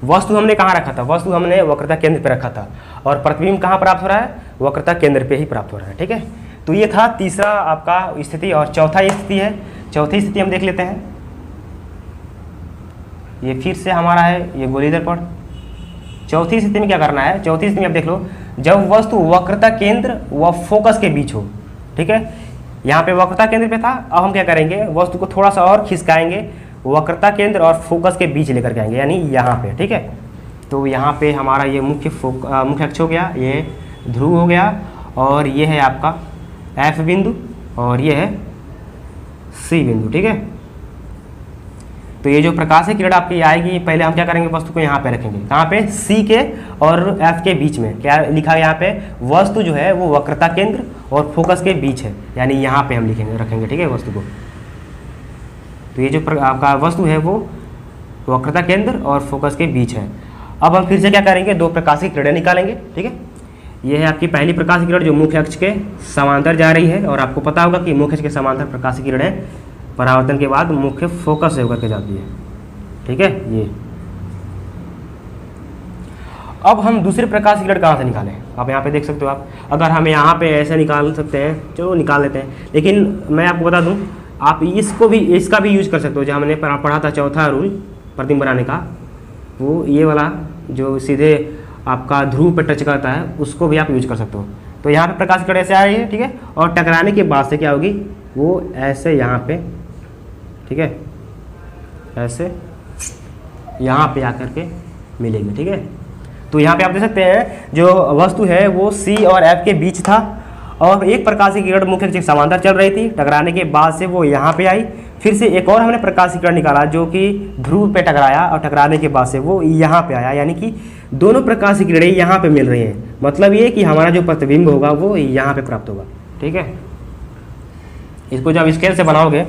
वस्तु हमने कहाँ रखा था, वस्तु हमने वक्रता केंद्र पे रखा था, और प्रतिबिंब कहाँ प्राप्त हो रहा है, वक्रता केंद्र पे ही प्राप्त हो रहा है, ठीक है। तो ये था तीसरा आपका स्थिति, और चौथा स्थिति है, चौथी स्थिति हम देख लेते हैं। ये फिर से हमारा है ये गोली दर्पण। चौथी स्थिति में क्या करना है, चौथी स्थिति में आप देख लो, जब वस्तु वक्रता केंद्र व फोकस के बीच हो, ठीक है। यहाँ पे वक्रता केंद्र पे था, अब हम क्या करेंगे, वस्तु को थोड़ा सा और खिसकाएंगे, वक्रता केंद्र और फोकस के बीच लेकर के आएंगे, यानी यहाँ पे, ठीक है। तो यहाँ पे हमारा ये मुख्य अक्ष हो गया, ये ध्रुव हो गया, और ये है आपका F बिंदु, और ये है C बिंदु, ठीक है। तो ये जो प्रकाश की किरण आपकी आएगी, पहले हम क्या करेंगे, वस्तु को यहाँ पे रखेंगे, कहाँ पे, C के और F के बीच में। क्या लिखा है यहाँ पे, वस्तु जो है वो वक्रता केंद्र और फोकस के बीच है, यानी यहाँ पे हम लिखेंगे, रखेंगे, ठीक है, वस्तु को। तो ये जो आपका वस्तु है वो वक्रता केंद्र और फोकस के बीच है। अब हम फिर से क्या करेंगे, दो प्रकाश की किरणें निकालेंगे। ठीक है, ये है आपकी पहली प्रकाश की किरण जो मुख्य अक्ष के समांतर जा रही है, और आपको पता होगा कि मुख्य अक्ष के समांतर प्रकाश की किरणें परावर्तन के बाद मुख्य फोकस से होकर के जाती है। ठीक है, ये अब हम दूसरे प्रकाश की किरण कहाँ से निकालें, आप यहाँ पे देख सकते हो। आप अगर हम यहाँ पे ऐसे निकाल सकते हैं, चलो निकाल लेते हैं, लेकिन मैं आपको बता दूँ आप इसका भी यूज कर सकते हो। जो हमने पढ़ा था चौथा रूल प्रतिबिंब बनाने का, वो ये वाला जो सीधे आपका ध्रुव पे टच करता है, उसको भी आप यूज कर सकते हो। तो यहाँ पे प्रकाश की किरण ऐसे आ रही है, ठीक है, और टकराने के बाद से क्या होगी, वो ऐसे यहाँ पे, ठीक है, ऐसे यहाँ पे आकर के मिलेगी। ठीक है, तो यहाँ पे आप देख सकते हैं जो वस्तु है वो C और F के बीच था, और एक प्रकाश की किरण मुख्य अक्ष के समांतर चल रही थी, टकराने के बाद से वो यहाँ पे आई। फिर से एक और हमने प्रकाश की किरण निकाला जो कि ध्रुव पे टकराया, और टकराने के बाद से वो यहाँ पे आया, यानी कि दोनों प्रकाश की किरणें यहाँ पे मिल रही हैं। मतलब ये कि हमारा जो प्रतिबिंब होगा वो यहाँ पे प्राप्त होगा। ठीक है, इसको जब स्केल से बनाओगे,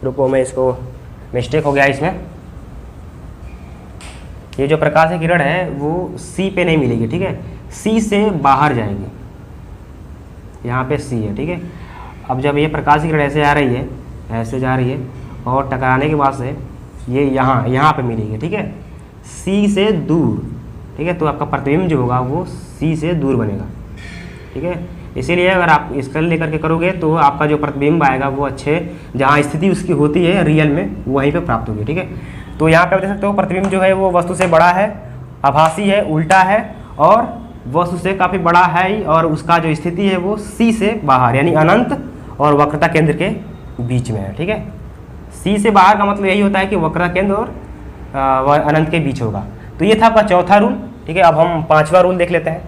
रुको मैं इसको, मिस्टेक हो गया इसमें, ये जो प्रकाश की किरण है वो C पे नहीं मिलेगी। ठीक है, C से बाहर जाएगी, यहाँ पे C है। ठीक है, अब जब ये प्रकाश की किरण ऐसे आ रही है, ऐसे जा रही है, और टकराने के बाद से ये यहाँ पे मिलेगी। ठीक है, C से दूर। ठीक है, तो आपका प्रतिबिंब जो होगा वो C से दूर बनेगा। ठीक है, इसीलिए अगर आप स्केल लेकर के करोगे तो आपका जो प्रतिबिंब आएगा वो अच्छे जहाँ स्थिति उसकी होती है रियल में, वहीं पे प्राप्त होगी। ठीक है, तो यहाँ पे आप देख सकते हो प्रतिबिंब जो है वो वस्तु से बड़ा है, आभासी है, उल्टा है, और वस्तु से काफ़ी बड़ा है, और उसका जो स्थिति है वो C से बाहर यानी अनंत और वक्रता केंद्र के बीच में है। ठीक है, C से बाहर का मतलब यही होता है कि वक्रता केंद्र और अनंत के बीच होगा। तो ये था आपका चौथा रूल। ठीक है, अब हम पांचवा रूल देख लेते हैं।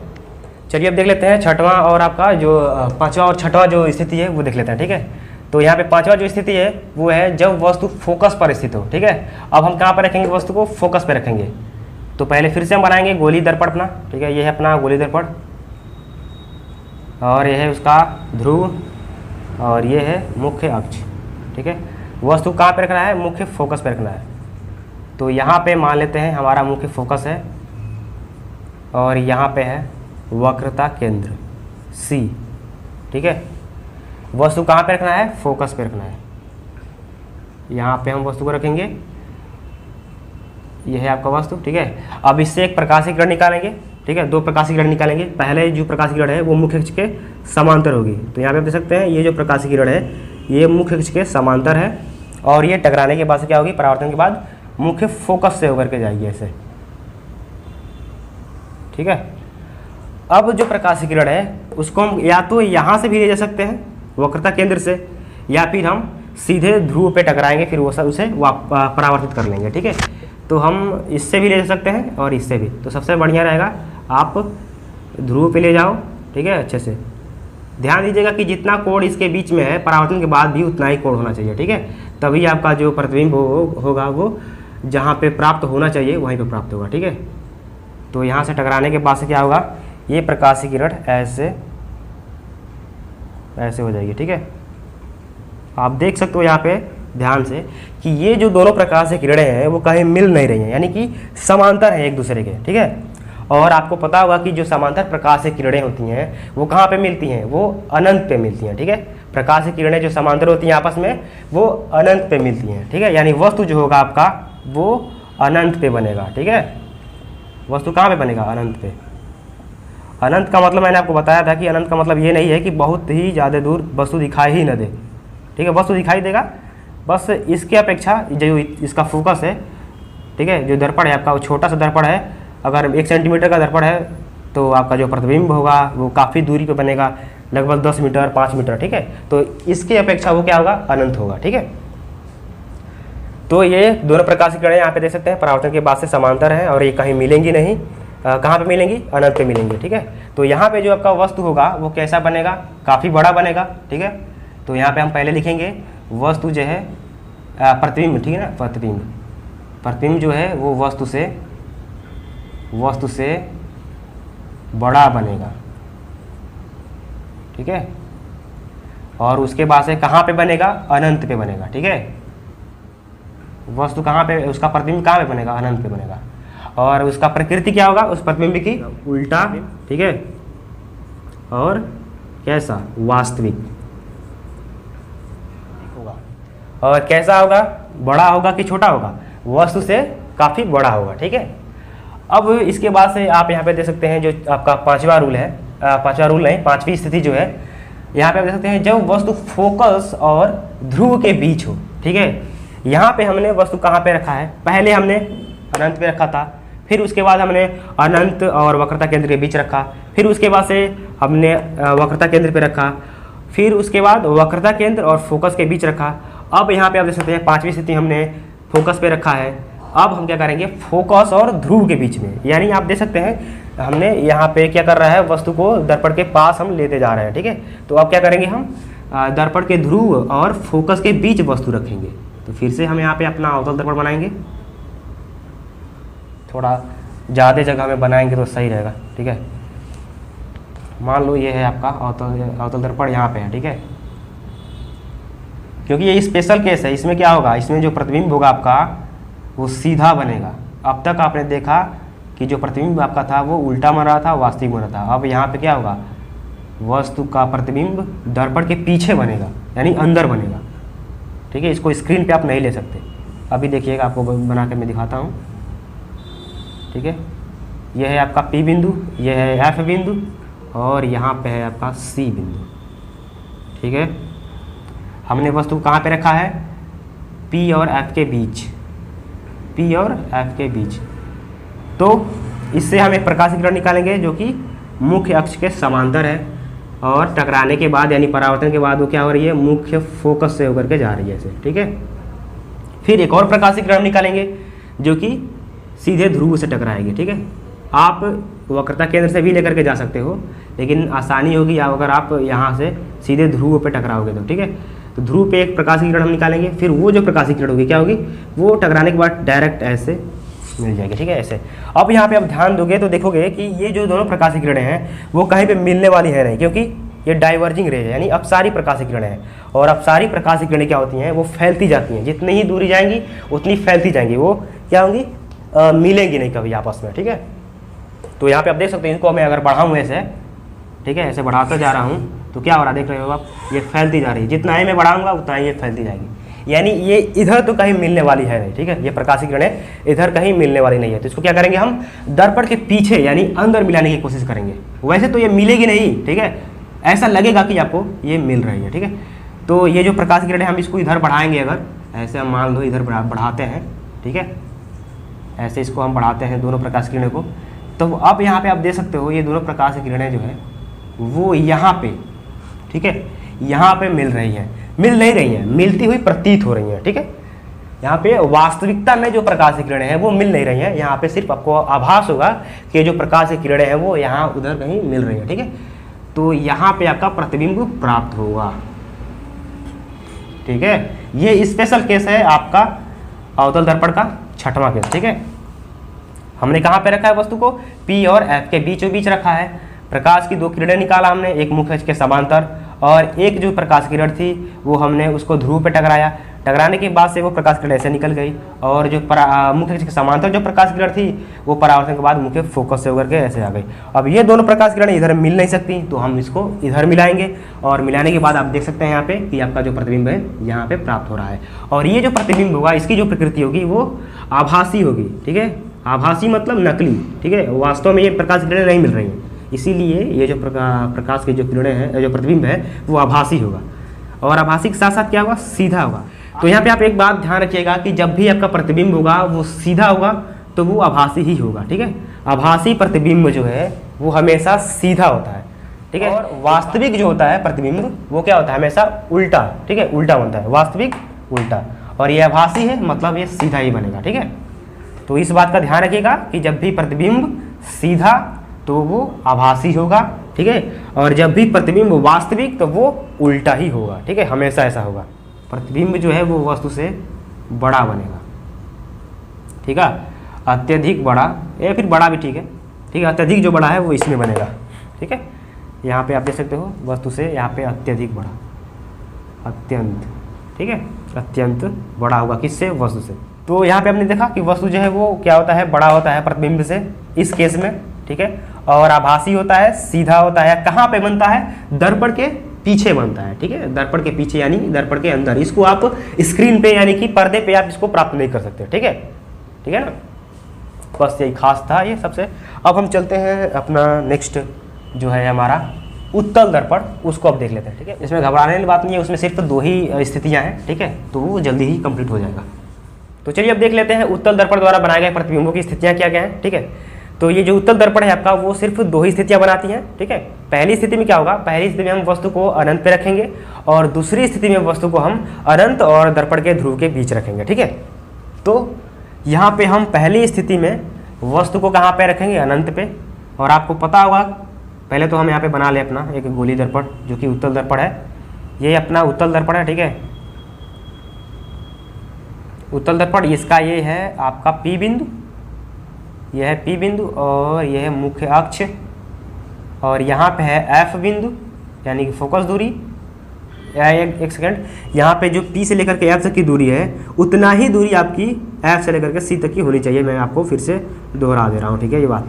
चलिए अब देख लेते हैं छठवां, और आपका जो पांचवा और छठवां जो स्थिति है वो देख लेते हैं। ठीक है, तो यहाँ पे पांचवा जो स्थिति है वो है जब वस्तु फोकस पर स्थित हो। ठीक है, अब हम कहाँ पर रखेंगे, वस्तु को फोकस पर रखेंगे। तो पहले फिर से हम बनाएंगे गोली दर्पण अपना। ठीक है, ये है अपना गोली दर्पण, और ये है उसका ध्रुव, और ये है मुख्य अक्ष। ठीक है, वस्तु कहाँ पे रखना है, मुख्य फोकस पे रखना है। तो यहाँ पे मान लेते हैं हमारा मुख्य फोकस है, और यहाँ पे है वक्रता केंद्र C। ठीक है, वस्तु कहाँ पे रखना है, फोकस पे रखना है। यहाँ पे हम वस्तु को रखेंगे, यह है आपका वस्तु। ठीक है, अब इससे एक प्रकाश की किरण निकालेंगे। ठीक है, दो प्रकाश की किरण निकालेंगे। पहले जो प्रकाश की किरण है वो मुख्य अक्ष के समांतर होगी। तो यहाँ पे आप देख सकते हैं ये जो प्रकाश की किरण है ये मुख्य अक्ष के समांतर है, और ये टकराने के बाद से क्या होगी, परावर्तन के बाद मुख्य फोकस से होकर के जाएगी ऐसे। ठीक है, अब जो प्रकाश की किरण है उसको हम या तो यहाँ से भी ले जा सकते हैं वक्रता केंद्र से, या फिर हम सीधे ध्रुव पे टकराएंगे, फिर वो सब उसे परावर्तित कर लेंगे। ठीक है, तो हम इससे भी ले जा सकते हैं और इससे भी। तो सबसे बढ़िया रहेगा आप ध्रुव पे ले जाओ। ठीक है, अच्छे से ध्यान दीजिएगा कि जितना कोण इसके बीच में है परावर्तन के बाद भी उतना ही कोण होना चाहिए। ठीक है, तभी आपका जो प्रतिबिंब होगा वो जहाँ पे प्राप्त होना चाहिए वहीं पे प्राप्त होगा। ठीक है, तो यहाँ से टकराने के बाद से क्या होगा, ये प्रकाश की किरण ऐसे हो जाएगी। ठीक है, आप देख सकते हो यहाँ पे ध्यान से कि ये जो दोनों प्रकाश की किरणें हैं वो कहीं मिल नहीं रही हैं, यानी कि समांतर हैं एक दूसरे के। ठीक है, और आपको पता होगा कि जो समांतर प्रकाश की किरणें होती हैं वो कहाँ पे मिलती हैं, वो अनंत पे मिलती हैं। ठीक है, प्रकाश की किरणें जो समांतर होती हैं आपस में वो अनंत पे मिलती हैं। ठीक है, यानी वस्तु जो होगा आपका वो अनंत पे बनेगा। ठीक है, वस्तु कहाँ पे बनेगा, अनंत पे। अनंत का मतलब मैंने आपको बताया था कि अनंत का मतलब ये नहीं है कि बहुत ही ज़्यादा दूर वस्तु दिखाई ही न दे। ठीक है, वस्तु दिखाई देगा, बस इसके अपेक्षा जो इसका फोकस है, ठीक है, जो दर्पण है आपका वो छोटा सा दर्पण है। अगर 1 सेंटीमीटर का दर्पण है तो आपका जो प्रतिबिंब होगा वो काफ़ी दूरी पे बनेगा, लगभग 10 मीटर 5 मीटर। ठीक है, तो इसके अपेक्षा वो क्या होगा, अनंत होगा। ठीक है, तो ये दोनों प्रकाश की किरणें यहाँ पे देख सकते हैं परावर्तन के बाद से समांतर हैं, और ये कहीं मिलेंगी नहीं। कहाँ पे मिलेंगी, अनंत पे मिलेंगी। ठीक है, तो यहाँ पे जो आपका वस्तु होगा वो कैसा बनेगा, काफ़ी बड़ा बनेगा। ठीक है, तो यहाँ पे हम पहले लिखेंगे वस्तु जो है प्रतिबिंब। ठीक है ना, प्रतिबिंब जो है वो वस्तु से बड़ा बनेगा। ठीक है, और उसके बाद से कहाँ पे बनेगा, अनंत पे बनेगा। ठीक है, वस्तु कहाँ पे, उसका प्रतिबिंब कहाँ पे बनेगा, अनंत पे बनेगा। और उसका प्रकृति क्या होगा उस प्रतिबिंब की, उल्टा, ठीक है, और कैसा, वास्तविक होगा। और कैसा होगा, बड़ा होगा कि छोटा होगा, वस्तु से काफ़ी बड़ा होगा, ठीक है। अब इसके बाद से आप यहाँ पे देख सकते हैं जो आपका पांचवा रूल है, पांचवा रूल नहीं, पांचवी स्थिति जो है यहाँ पे आप देख सकते हैं, जब वस्तु फोकस और ध्रुव के बीच हो, ठीक है। यहाँ पे हमने वस्तु कहाँ पे रखा है, पहले हमने अनंत पे रखा था, फिर उसके बाद हमने अनंत और वक्रता केंद्र के बीच रखा, फिर उसके बाद से हमने वक्रता केंद्र पे रखा, फिर उसके बाद वक्रता केंद्र और फोकस के बीच रखा। अब यहाँ पे आप देख सकते हैं पांचवी स्थिति हमने फोकस पे रखा है। अब हम क्या करेंगे, फोकस और ध्रुव के बीच में, यानी आप देख सकते हैं हमने यहाँ पे क्या कर रहा है, वस्तु को दर्पण के पास हम लेते जा रहे हैं, ठीक है। तो अब क्या करेंगे, हम दर्पण के ध्रुव और फोकस के बीच वस्तु रखेंगे। तो फिर से हम यहाँ पे अपना अवतल दर्पण बनाएंगे, थोड़ा ज़्यादा जगह में बनाएंगे तो सही रहेगा, ठीक है। मान लो ये है आपका अवतल दर्पण यहाँ पे है, ठीक है, क्योंकि ये स्पेशल केस है। इसमें क्या होगा, इसमें जो प्रतिबिंब होगा आपका वो सीधा बनेगा। अब तक आपने देखा कि जो प्रतिबिंब आपका था वो उल्टा बन रहा था, वास्तविक बन रहा था। अब यहाँ पे क्या होगा, वस्तु का प्रतिबिंब दर्पण के पीछे बनेगा, यानी अंदर बनेगा, ठीक है। इसको स्क्रीन पे आप नहीं ले सकते, अभी देखिएगा, आपको बना के मैं दिखाता हूँ, ठीक है। यह है आपका P बिंदु, यह है F बिंदु, और यहाँ पे है आपका C बिंदु, ठीक है। हमने वस्तु कहाँ पे रखा है, P और F के बीच, P और F के बीच। तो इससे हम एक प्रकाश किरण निकालेंगे जो कि मुख्य अक्ष के समांतर है, और टकराने के बाद यानी परावर्तन के बाद वो क्या हो रही है, मुख्य फोकस से होकर के जा रही है ऐसे, ठीक है। फिर एक और प्रकाश किरण निकालेंगे जो कि सीधे ध्रुव से टकराएगी, ठीक है। आप वक्रता केंद्र से भी लेकर के जा सकते हो, लेकिन आसानी होगी अगर आप यहाँ से सीधे ध्रुव पे टकराओगे तो, ठीक है। तो ध्रुव पे एक प्रकाश किरण हम निकालेंगे, फिर वो जो प्रकाश किरण होगी क्या होगी, वो टकराने के बाद डायरेक्ट ऐसे मिल जाएगी, ठीक है, ऐसे। अब यहाँ पे आप ध्यान दोगे तो देखोगे कि ये जो दोनों प्रकाश किरणें हैं वो कहीं पे मिलने वाली है नहीं, क्योंकि ये डाइवर्जिंग रे है, यानी अपसारी प्रकाश किरणें हैं। और अपसारी प्रकाश किरणें क्या होती हैं, वो फैलती जाती हैं, जितनी ही दूरी जाएंगी उतनी फैलती जाएंगी, वो क्या होंगी, मिलेंगी नहीं कभी आपस में, ठीक है। तो यहाँ पे आप देख सकते हैं, इनको मैं अगर बढ़ाऊँ ऐसे, ठीक है, ऐसे बढ़ाता जा रहा हूँ तो क्या हो रहा है, देख रहे हो आप, ये फैलती जा रही है, जितना ही मैं बढ़ाऊंगा उतना ही ये फैलती जाएगी, यानी ये इधर तो कहीं मिलने वाली है नहीं, ठीक है। ये प्रकाश किरणें इधर कहीं मिलने वाली नहीं है। तो इसको क्या करेंगे, हम दर्पण के पीछे यानी अंदर मिलाने की कोशिश करेंगे। वैसे तो ये मिलेगी नहीं, ठीक है, ऐसा लगेगा कि आपको ये मिल रही है, ठीक है। तो ये जो प्रकाश किरणें हम इसको इधर बढ़ाएंगे, अगर ऐसे हम मान लो इधर बढ़ाते हैं, ठीक है, ऐसे इसको हम बढ़ाते हैं दोनों प्रकाश किरणें को। तो अब यहाँ पे आप देख सकते हो ये दोनों प्रकाश किरणें जो है वो यहाँ पे, ठीक है, यहाँ पे मिल रही है, मिल नहीं रही है, मिलती हुई प्रतीत हो रही है, ठीक है। यहाँ पे वास्तविकता में जो प्रकाश किरणें हैं वो मिल नहीं रही हैं, यहाँ पे सिर्फ आपको आभास होगा कि जो प्रकाश किरणें हैं वो यहाँ उधर कहीं मिल रही है, ठीक है। तो यहाँ पे आपका प्रतिबिंब प्राप्त होगा, ठीक है। ये स्पेशल केस है आपका अवतल दर्पण का छठवां केस, ठीक है। हमने कहाँ पे रखा है वस्तु को, P और F के बीचों बीच रखा है। प्रकाश की दो किरणें निकाला हमने, एक मुख्य अक्ष के समांतर, और एक जो प्रकाश किरण थी वो हमने उसको ध्रुव पे टकराया। टकराने के बाद से वो प्रकाश किरण ऐसे निकल गई, और जो मुख्य अक्ष के समांतर जो प्रकाश किरण थी वो परावर्तन के बाद मुख्य फोकस से होकर के ऐसे आ गई। अब ये दोनों प्रकाश किरणें इधर मिल नहीं सकती, तो हम इसको इधर मिलाएंगे, और मिलाने के बाद आप देख सकते हैं यहाँ पे कि आपका जो प्रतिबिंब है यहाँ पे प्राप्त हो रहा है। और ये जो प्रतिबिंब होगा इसकी जो प्रकृति होगी वो आभासी होगी, ठीक है। आभासी मतलब नकली, ठीक है, वास्तव में ये प्रकाश किरणें नहीं मिल रही हैं, इसीलिए ये जो प्रकाश की जो किरणें हैं, जो प्रतिबिंब है वो आभासी होगा। और आभासी के साथ साथ क्या होगा, सीधा होगा। तो यहाँ पे आप एक बात ध्यान रखिएगा कि जब भी आपका प्रतिबिंब होगा वो सीधा होगा तो वो आभासी ही होगा, ठीक है। आभासी प्रतिबिंब जो है वो हमेशा सीधा होता है, ठीक है। और वास्तविक जो होता है प्रतिबिंब वो क्या होता है, हमेशा उल्टा, ठीक है, उल्टा बनता है, वास्तविक उल्टा। और ये आभासी है मतलब ये सीधा ही बनेगा, ठीक है। तो इस बात का ध्यान रखिएगा कि जब भी प्रतिबिंब सीधा तो वो आभासी होगा, ठीक है, और जब भी प्रतिबिंब वास्तविक तो वो उल्टा ही होगा, ठीक है, हमेशा ऐसा होगा। प्रतिबिंब जो है वो वस्तु से बड़ा बनेगा, ठीक है, अत्यधिक बड़ा, या फिर बड़ा भी ठीक है, ठीक है, अत्यधिक जो बड़ा है वो इसमें बनेगा, ठीक है। यहाँ पे आप देख सकते हो वस्तु से यहाँ पे अत्यधिक बड़ा, अत्यंत, ठीक है, अत्यंत बड़ा होगा, किससे, वस्तु से। तो यहाँ पे हमने देखा कि वस्तु जो है वो क्या होता है, बड़ा होता है प्रतिबिंब से इस केस में, ठीक है, और आभासी होता है, सीधा होता है। कहाँ पे बनता है, दर्पण के पीछे बनता है, ठीक है, दर्पण के पीछे यानी दर्पण के अंदर। इसको आप स्क्रीन पे यानी कि पर्दे पे आप इसको प्राप्त नहीं कर सकते, ठीक है ना। बस यही खास था ये सबसे। अब हम चलते हैं अपना नेक्स्ट जो है हमारा उत्तल दर्पण, उसको अब देख लेते हैं, ठीक है। इसमें घबराने वाली बात नहीं है, उसमें सिर्फ 2 ही स्थितियाँ हैं, ठीक है, तो वो जल्दी ही कंप्लीट हो जाएगा। तो चलिए अब देख लेते हैं उत्तल दर्पण द्वारा बनाए गए प्रतिबिंबों की स्थितियाँ क्या क्या हैं, ठीक है। तो ये जो उत्तल दर्पण है आपका, वो सिर्फ 2 ही स्थितियाँ बनाती हैं, ठीक है। पहली स्थिति में क्या होगा, पहली स्थिति में हम वस्तु को अनंत पे रखेंगे और दूसरी स्थिति में वस्तु को हम अनंत और दर्पण के ध्रुव के बीच रखेंगे, ठीक है। तो यहाँ पे हम पहली स्थिति में वस्तु को कहाँ पे रखेंगे, अनंत पे। और आपको पता होगा, पहले तो हम यहाँ पे बना ले अपना एक गोली दर्पण जो कि उत्तल दर्पण है। ये अपना उत्तल दर्पण है, ठीक है, उत्तल दर्पण। इसका ये है आपका P बिंदु, यह है P बिंदु और यह है मुख्य अक्ष, और यहाँ पे है F बिंदु यानी कि फोकस दूरी। एक सेकंड, यहाँ पे जो P से लेकर के F तक की दूरी है, उतना ही दूरी आपकी F से लेकर के C तक की होनी चाहिए। मैं आपको फिर से दोहरा दे रहा हूँ, ठीक है, ये बात,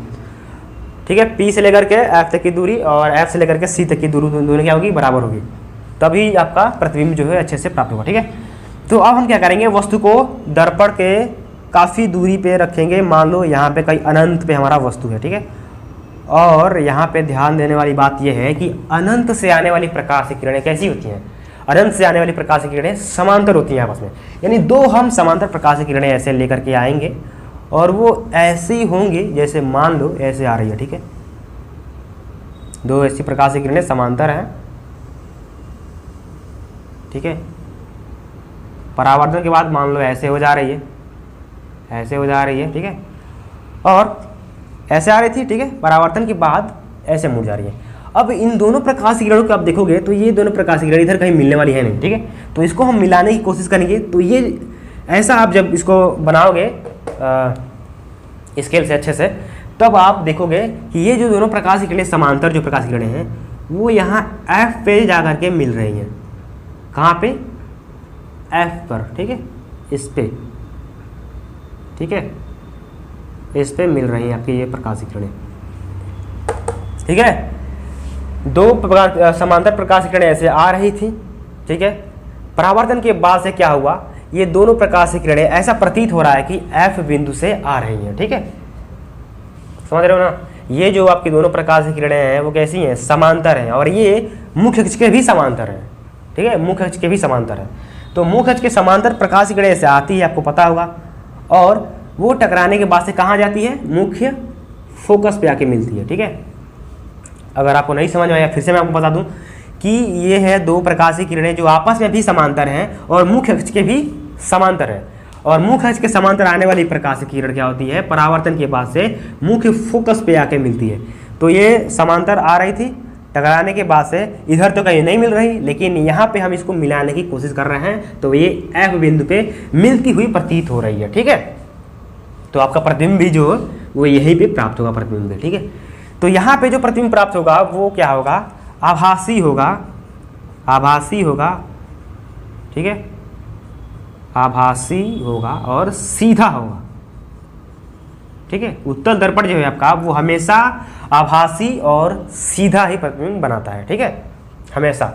ठीक है। P से लेकर के F तक की दूरी और F से लेकर के C तक की दूरी दोनों क्या होगी, बराबर होगी, तभी आपका प्रतिबिंब जो है अच्छे से प्राप्त होगा, ठीक है। तो अब हम क्या करेंगे, वस्तु को दर्पण के काफ़ी दूरी पे रखेंगे। मान लो यहाँ पे कहीं अनंत पे हमारा वस्तु है, ठीक है, और यहाँ पे ध्यान देने वाली बात यह है कि अनंत से आने वाली प्रकाश की किरणें कैसी होती हैं, अनंत से आने वाली प्रकाश की किरणें समांतर होती हैं आपस में, यानी 2 हम समांतर प्रकाश की किरणें ऐसे लेकर के आएंगे और वो ऐसे ही होंगी जैसे मान लो ऐसे आ रही है, ठीक है। 2 ऐसी प्रकाश की किरणें समांतर हैं, ठीक है। परावर्तन के बाद मान लो ऐसे हो जा रही है, ऐसे हो जा रही है, ठीक है, और ऐसे आ रही थी, ठीक है, परावर्तन के बाद ऐसे मुड़ जा रही है। अब इन दोनों प्रकाश की किरणों को आप देखोगे तो ये दोनों प्रकाश की किरण इधर कहीं मिलने वाली है नहीं, ठीक है। तो इसको हम मिलाने की कोशिश करेंगे। तो ये ऐसा आप जब इसको बनाओगे स्केल से अच्छे से, तब आप देखोगे कि ये जो दोनों प्रकाश की किरणें समांतर जो प्रकाश की किरणें हैं वो यहाँ F पे जा कर के मिल रही हैं। कहाँ पे, F पर, ठीक है, इस पे, ठीक है, इस पे मिल रही हैं आपकी ये प्रकाश की किरणें, ठीक है। 2 समांतर प्रकाश की किरणें ऐसे आ रही थी, ठीक है। परावर्तन के बाद से क्या हुआ, ये दोनों प्रकाश की किरणें ऐसा प्रतीत हो रहा है कि F बिंदु से आ रही हैं, ठीक है, समझ रहे हो ना। ये जो आपकी दोनों प्रकाश की किरणें हैं वो कैसी हैं, समांतर हैं, और ये मुख्य अक्ष के भी समांतर हैं, ठीक है, मुख्य अक्ष के भी समांतर हैं। तो मुख्य अक्ष के समांतर प्रकाश की किरणें ऐसे आती है, आपको पता होगा, और वो टकराने के बाद से कहाँ जाती है, मुख्य फोकस पे आके मिलती है, ठीक है। अगर आपको नहीं समझ में आया फिर से मैं आपको बता दूं कि ये है 2 प्रकाश की किरणें जो आपस में भी समांतर हैं और मुख्य अक्ष के भी समांतर है। और मुख्य अक्ष के समांतर आने वाली प्रकाश की किरण क्या होती है, परावर्तन के बाद से मुख्य फोकस पे आके मिलती है। तो ये समांतर आ रही थी, टकराने के बाद से इधर तो कहीं नहीं मिल रही, लेकिन यहाँ पे हम इसको मिलाने की कोशिश कर रहे हैं, तो ये F बिंदु पे मिलती हुई प्रतीत हो रही है, ठीक है। तो आपका प्रतिबिंब भी जो वो यहीं पे प्राप्त होगा, प्रतिबिंब भी, ठीक है। तो यहाँ पे जो प्रतिबिंब प्राप्त होगा वो क्या होगा, आभासी होगा, आभासी होगा, ठीक है, आभासी होगा और सीधा होगा, ठीक है। उत्तल दर्पण जो है आपका वो हमेशा आभासी और सीधा ही प्रतिबिंब बनाता है, ठीक है, हमेशा।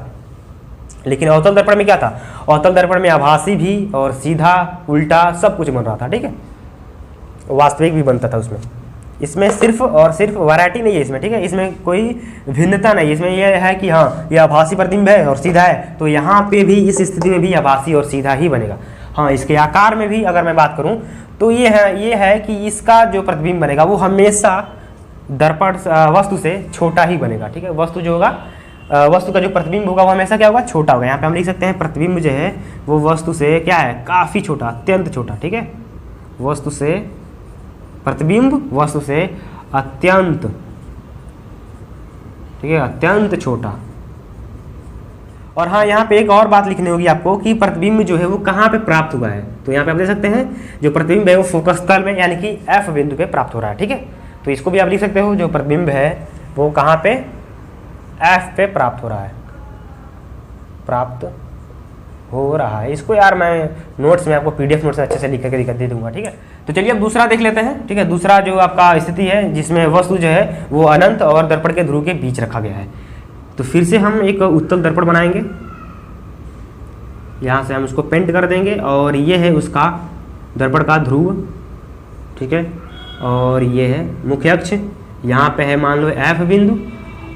लेकिन अवतल दर्पण में क्या था, अवतल दर्पण में आभासी भी और सीधा उल्टा सब कुछ बन रहा था, ठीक है, वास्तविक भी बनता था उसमें। इसमें सिर्फ और सिर्फ वैरायटी नहीं है इसमें, ठीक है, इसमें कोई भिन्नता नहीं है। इसमें यह है कि हाँ ये आभासी प्रतिबिंब है और सीधा है, तो यहाँ पे भी इस स्थिति में भी आभासी और सीधा ही बनेगा। हाँ, इसके आकार में भी अगर मैं बात करूँ तो ये है कि इसका जो प्रतिबिंब बनेगा वो हमेशा दर्पण वस्तु से छोटा ही बनेगा, ठीक है। वस्तु जो होगा, वस्तु का जो प्रतिबिंब होगा वो हमेशा क्या होगा, छोटा होगा। यहाँ पे हम लिख सकते हैं प्रतिबिंब जो है वो वस्तु से क्या है, काफ़ी छोटा, अत्यंत छोटा, ठीक है। वस्तु से प्रतिबिंब वस्तु से अत्यंत, ठीक है, अत्यंत छोटा। और हाँ, यहाँ पे एक और बात लिखनी होगी आपको कि प्रतिबिंब जो है वो कहाँ पे प्राप्त हुआ है। तो यहाँ पे आप देख सकते हैं जो प्रतिबिंब है वो फोकस तल में यानी कि F बिंदु पे प्राप्त हो रहा है, ठीक है। तो इसको भी आप लिख सकते हो, जो प्रतिबिंब है वो कहाँ पे, F पे प्राप्त हो रहा है, प्राप्त हो रहा है। इसको यार मैं नोट्स में आपको PDF नोट्स में अच्छे से लिख करके दिखा दे दूंगा, ठीक है। तो चलिए अब दूसरा देख लेते हैं, ठीक है। दूसरा जो आपका स्थिति है जिसमें वस्तु जो है वो अनंत और दर्पण के ध्रुव के बीच रखा गया है। तो फिर से हम एक उत्तल दर्पण बनाएंगे, यहाँ से हम उसको पेंट कर देंगे और ये है उसका दर्पण का ध्रुव, ठीक है। और ये है मुख्य अक्ष, यहाँ पे है मान लो F बिंदु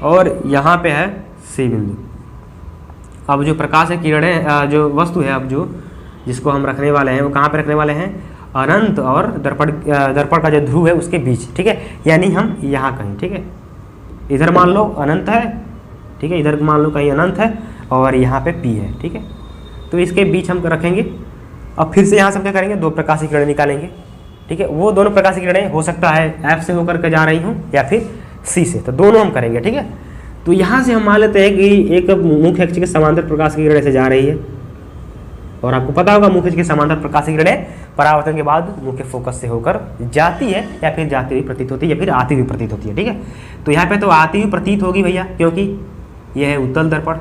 और यहाँ पे है C बिंदु। अब जो प्रकाश है किरणें जो वस्तु है अब जो जिसको हम रखने वाले हैं वो कहाँ पे रखने वाले हैं, अनंत और दर्पण का जो ध्रुव है उसके बीच, ठीक है। यानी हम यहाँ कहीं, ठीक है, इधर मान लो अनंत है, ठीक है, इधर मान लो कहीं अनंत है और यहाँ पे P है, ठीक है। तो इसके बीच हम रखेंगे। अब फिर से यहाँ से हम क्या करेंगे, दो प्रकाश की किरणें निकालेंगे, ठीक है। वो दोनों प्रकाश की किरणें हो सकता है F से होकर के जा रही हूँ या फिर C से, तो दोनों हम करेंगे, ठीक है। तो यहाँ से हम मान लेते हैं कि एक मुख्य अक्ष के समांतर प्रकाश की किरणें से जा रही है और आपको पता होगा मुख्य अक्ष के समांतर प्रकाश की किरणें परावर्तन के बाद मुख्य फोकस से होकर जाती है या फिर जाती हुई प्रतीत होती है या फिर आती हुई प्रतीत होती है, ठीक है। तो यहाँ पे तो आती हुई प्रतीत होगी भैया, क्योंकि यह है उत्तल दर्पण,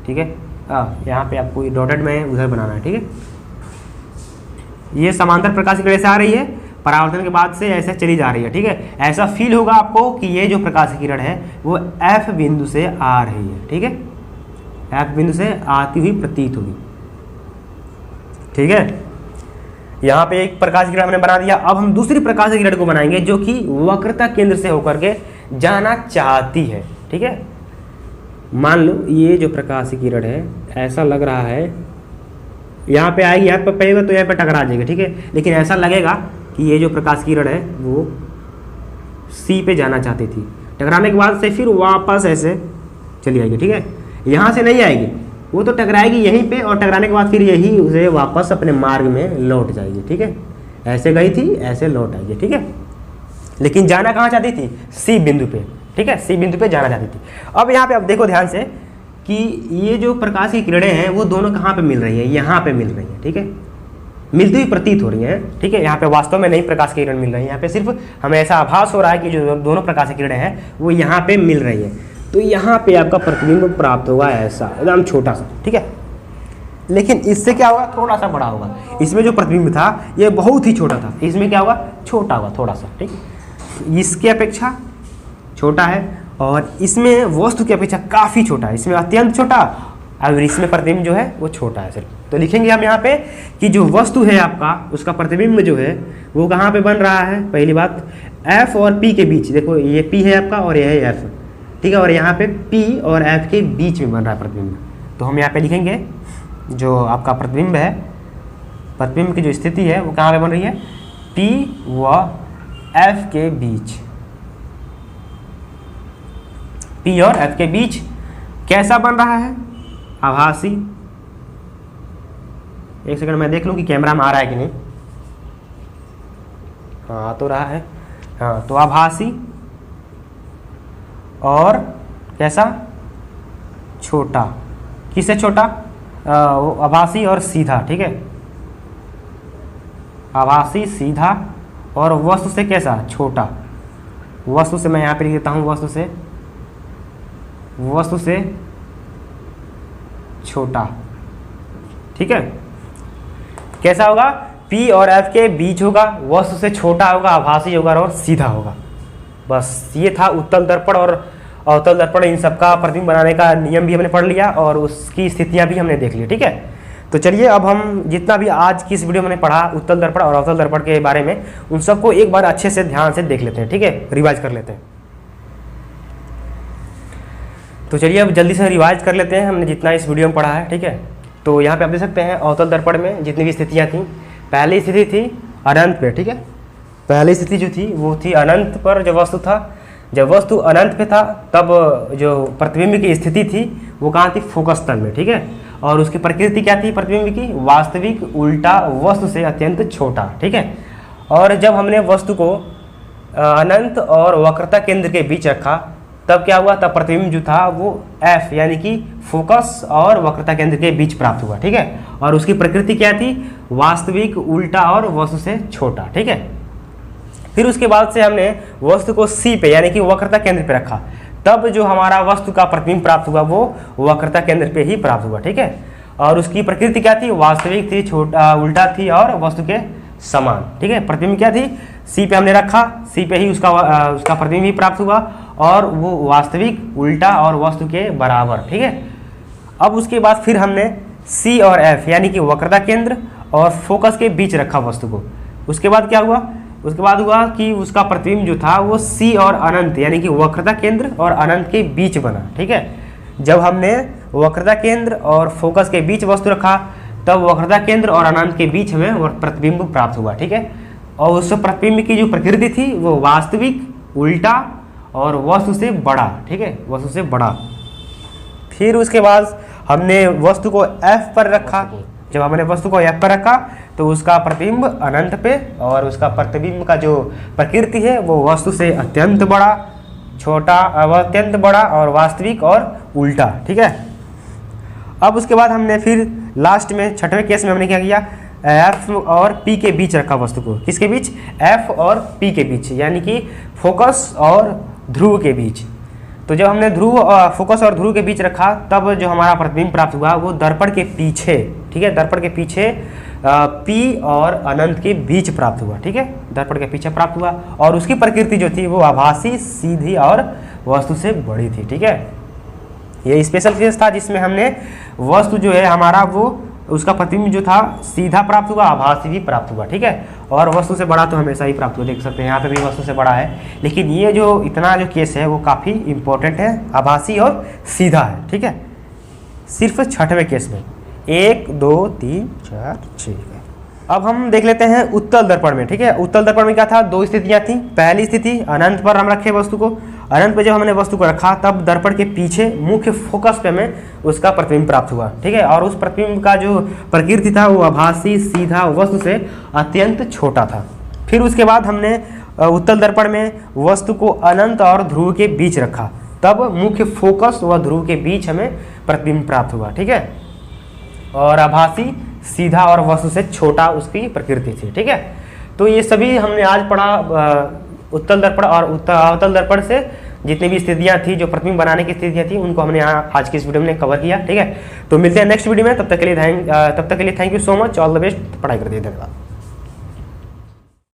ठीक है। यहाँ पे आपको डॉटेड में उधर बनाना है, ठीक है। ये समांतर प्रकाश की किरणें से आ रही है, परावर्तन के बाद से ऐसे चली जा रही है, ठीक है। ऐसा फील होगा आपको कि ये जो प्रकाश की किरण है वो F बिंदु से आ रही है, ठीक है, F बिंदु से आती हुई प्रतीत होगी, ठीक है। यहाँ पे एक प्रकाश की किरण हमने बना दिया। अब हम दूसरी प्रकाश की किरण को बनाएंगे जो कि वक्रता केंद्र से होकर के जाना चाहती है, ठीक है। मान लो ये जो प्रकाश की किरण है ऐसा लग रहा है यहाँ पे आएगी, यहाँ पे पड़ेगा तो यहाँ पे टकरा जाएगी, ठीक है। लेकिन ऐसा लगेगा कि ये जो प्रकाश की किरण है वो C पे जाना चाहती थी, टकराने के बाद से फिर वापस ऐसे चली आएगी, ठीक है। यहाँ से नहीं आएगी, वो तो टकराएगी यहीं पे और टकराने के बाद फिर यही उसे वापस अपने मार्ग में लौट जाएगी, ठीक है। ऐसे गई थी ऐसे लौट आएगी, ठीक है। लेकिन जाना कहाँ चाहती थी, C बिंदु पे, ठीक है, C बिंदु पे जाना चाहती थी। अब यहाँ पे आप देखो ध्यान से कि ये जो प्रकाश की किरणें हैं वो दोनों कहाँ पे मिल रही है, यहाँ पे मिल रही है, ठीक है, मिलती हुई प्रतीत हो रही है, ठीक है। यहाँ पे वास्तव में नहीं प्रकाश की किरण मिल रही है, यहाँ पे सिर्फ हमें ऐसा आभास हो रहा है कि जो दोनों प्रकाश की किरणें हैं वो यहाँ पे मिल रही है। तो यहाँ पे आपका प्रतिबिंब प्राप्त होगा ऐसा एकदम छोटा सा, ठीक है। लेकिन इससे क्या होगा, थोड़ा सा बड़ा होगा। इसमें जो प्रतिबिंब था ये बहुत ही छोटा था, इसमें क्या होगा, छोटा होगा थोड़ा सा, ठीक। इसकी अपेक्षा छोटा है और इसमें वस्तु की अपेक्षा काफ़ी छोटा है, इसमें अत्यंत छोटा और इसमें प्रतिबिंब जो है वो छोटा है सिर्फ। तो लिखेंगे हम यहाँ पे कि जो वस्तु है आपका उसका प्रतिबिंब जो है वो कहाँ पे बन रहा है। पहली बात F और P के बीच, देखो ये P है आपका और ये है F, ठीक है। और यहाँ पे P और F के बीच में बन रहा है प्रतिबिंब। तो हम यहाँ पे लिखेंगे जो आपका प्रतिबिंब है, प्रतिबिंब की जो स्थिति है वो कहाँ पे बन रही है, P व F के बीच, P और F के बीच कैसा बन रहा है, आभासी। एक सेकंड मैं देख लूं कि कैमरा में आ रहा है कि नहीं, हाँ तो रहा है, हाँ। तो आभासी और कैसा, छोटा, किससे छोटा, आभासी और सीधा, ठीक है, आभासी सीधा और वस्तु से कैसा, छोटा। वस्तु से मैं यहाँ पे लिख देता हूँ, वस्तु से छोटा, ठीक है। कैसा होगा, P और F के बीच होगा, वस्तु से छोटा होगा, आभासी होगा और सीधा होगा। बस ये था उत्तल दर्पण और अवतल दर्पण, इन सबका प्रतिबिंब बनाने का नियम भी हमने पढ़ लिया और उसकी स्थितियां भी हमने देख ली, ठीक है। तो चलिए अब हम जितना भी आज की इस वीडियो में हमने पढ़ा उत्तल दर्पण और अवतल दर्पण के बारे में, उन सबको एक बार अच्छे से ध्यान से देख लेते हैं, ठीक है, रिवाइज कर लेते हैं। तो चलिए अब जल्दी से रिवाइज कर लेते हैं हमने जितना इस वीडियो में पढ़ा है, ठीक है। तो यहाँ पे आप देख सकते हैं अवतल दर्पण में जितनी भी स्थितियाँ थी, पहली स्थिति थी अनंत पे, ठीक है। पहली स्थिति जो थी वो थी अनंत पर जो वस्तु था। जब वस्तु अनंत पे था तब जो प्रतिबिंब की स्थिति थी वो कहाँ थी, फोकस तल में, ठीक है। और उसकी प्रकृति क्या थी प्रतिबिंब की, वास्तविक उल्टा वस्तु से अत्यंत छोटा, ठीक है। और जब हमने वस्तु को अनंत और वक्रता केंद्र के बीच रखा तब क्या हुआ, तब प्रतिबिंब जो था वो F यानी कि फोकस और वक्रता केंद्र के बीच प्राप्त हुआ, ठीक है। और उसकी प्रकृति क्या थी, वास्तविक उल्टा और वस्तु से छोटा, ठीक है। फिर उसके बाद से हमने वस्तु को C पे यानी कि वक्रता केंद्र पे रखा, तब जो हमारा वस्तु का प्रतिबिंब प्राप्त हुआ वो वक्रता केंद्र पे ही प्राप्त हुआ, ठीक है। और उसकी प्रकृति क्या थी, वास्तविक थी, छोटा उल्टा थी और वस्तु के समान। ठीक है, प्रतिबिंब क्या थी, सी पे हमने रखा, सी पे ही उसका प्रतिबिंब भी प्राप्त हुआ और वो वास्तविक, उल्टा और वस्तु के बराबर। ठीक है, अब उसके बाद फिर हमने सी और एफ यानी कि वक्रता केंद्र और फोकस के बीच रखा वस्तु को। उसके बाद क्या हुआ, उसके बाद हुआ कि उसका प्रतिबिंब जो था वो सी और अनंत यानी कि वक्रता केंद्र और अनंत के बीच बना। ठीक है, जब हमने वक्रता केंद्र और फोकस के बीच वस्तु रखा तब वक्रता केंद्र और अनंत के बीच हमें प्रतिबिंब प्राप्त हुआ। ठीक है, और उस प्रतिबिंब की जो प्रकृति थी वो वास्तविक, उल्टा और वस्तु से बड़ा। ठीक है, वस्तु से बड़ा। फिर उसके बाद हमने वस्तु को F पर रखा। जब हमने वस्तु को F पर रखा तो उसका प्रतिबिंब अनंत पे और उसका प्रतिबिंब का जो प्रकृति है वो वस्तु से अत्यंत बड़ा, छोटा, अत्यंत बड़ा और वास्तविक और उल्टा। ठीक है, अब उसके बाद हमने फिर लास्ट में छठवें केस में हमने क्या किया, F और P के बीच रखा वस्तु को। किसके बीच, F और P के बीच, यानी कि फोकस और ध्रुव के बीच। तो जब हमने फोकस और ध्रुव के बीच रखा तब जो हमारा प्रतिबिंब प्राप्त हुआ वो दर्पण के पीछे, ठीक है, दर्पण के पीछे P और अनंत के बीच प्राप्त हुआ। ठीक है, दर्पण के पीछे प्राप्त हुआ और उसकी प्रकृति जो थी वो आभासी, सीधी और वस्तु से बड़ी थी। ठीक है, ये स्पेशल केस था जिसमें हमने वस्तु जो है हमारा वो उसका प्रतिबिंब जो था सीधा प्राप्त हुआ, आभासी भी प्राप्त हुआ। ठीक है, और वस्तु से बड़ा तो हमेशा ही प्राप्त हुआ, देख सकते हैं यहाँ पे भी वस्तु से बड़ा है। लेकिन ये जो इतना जो केस है वो काफ़ी इंपॉर्टेंट है, आभासी और सीधा है। ठीक है, सिर्फ छठवें केस में 1 2 3 4 6। अब हम देख लेते हैं उत्तल दर्पण में। ठीक है, उत्तल दर्पण में क्या था, 2 स्थितियाँ थी। पहली स्थिति अनंत पर हम रखे वस्तु को, अनंत पे जब हमने वस्तु को रखा तब दर्पण के पीछे मुख्य फोकस पे हमें उसका प्रतिबिंब प्राप्त हुआ। ठीक है, और उस प्रतिबिंब का जो प्रकृति था वो आभासी, सीधा, वस्तु से अत्यंत छोटा था। फिर उसके बाद हमने उत्तल दर्पण में वस्तु को अनंत और ध्रुव के बीच रखा तब मुख्य फोकस व ध्रुव के बीच हमें प्रतिबिंब प्राप्त हुआ। ठीक है, और आभासी, सीधा और वस्तु से छोटा उसकी प्रकृति थी। ठीक है, तो ये सभी हमने आज पढ़ा उत्तल दर्पण और अवतल दर्पण से जितनी भी स्थितियां थी, जो प्रतिबिंब बनाने की स्थितियां थी, उनको हमने यहाँ आज की इस वीडियो में कवर किया। ठीक है, तो मिलते हैं नेक्स्ट वीडियो में, तब तक के लिए thank you so much, all the best, पढ़ाई करते हैं, धन्यवाद।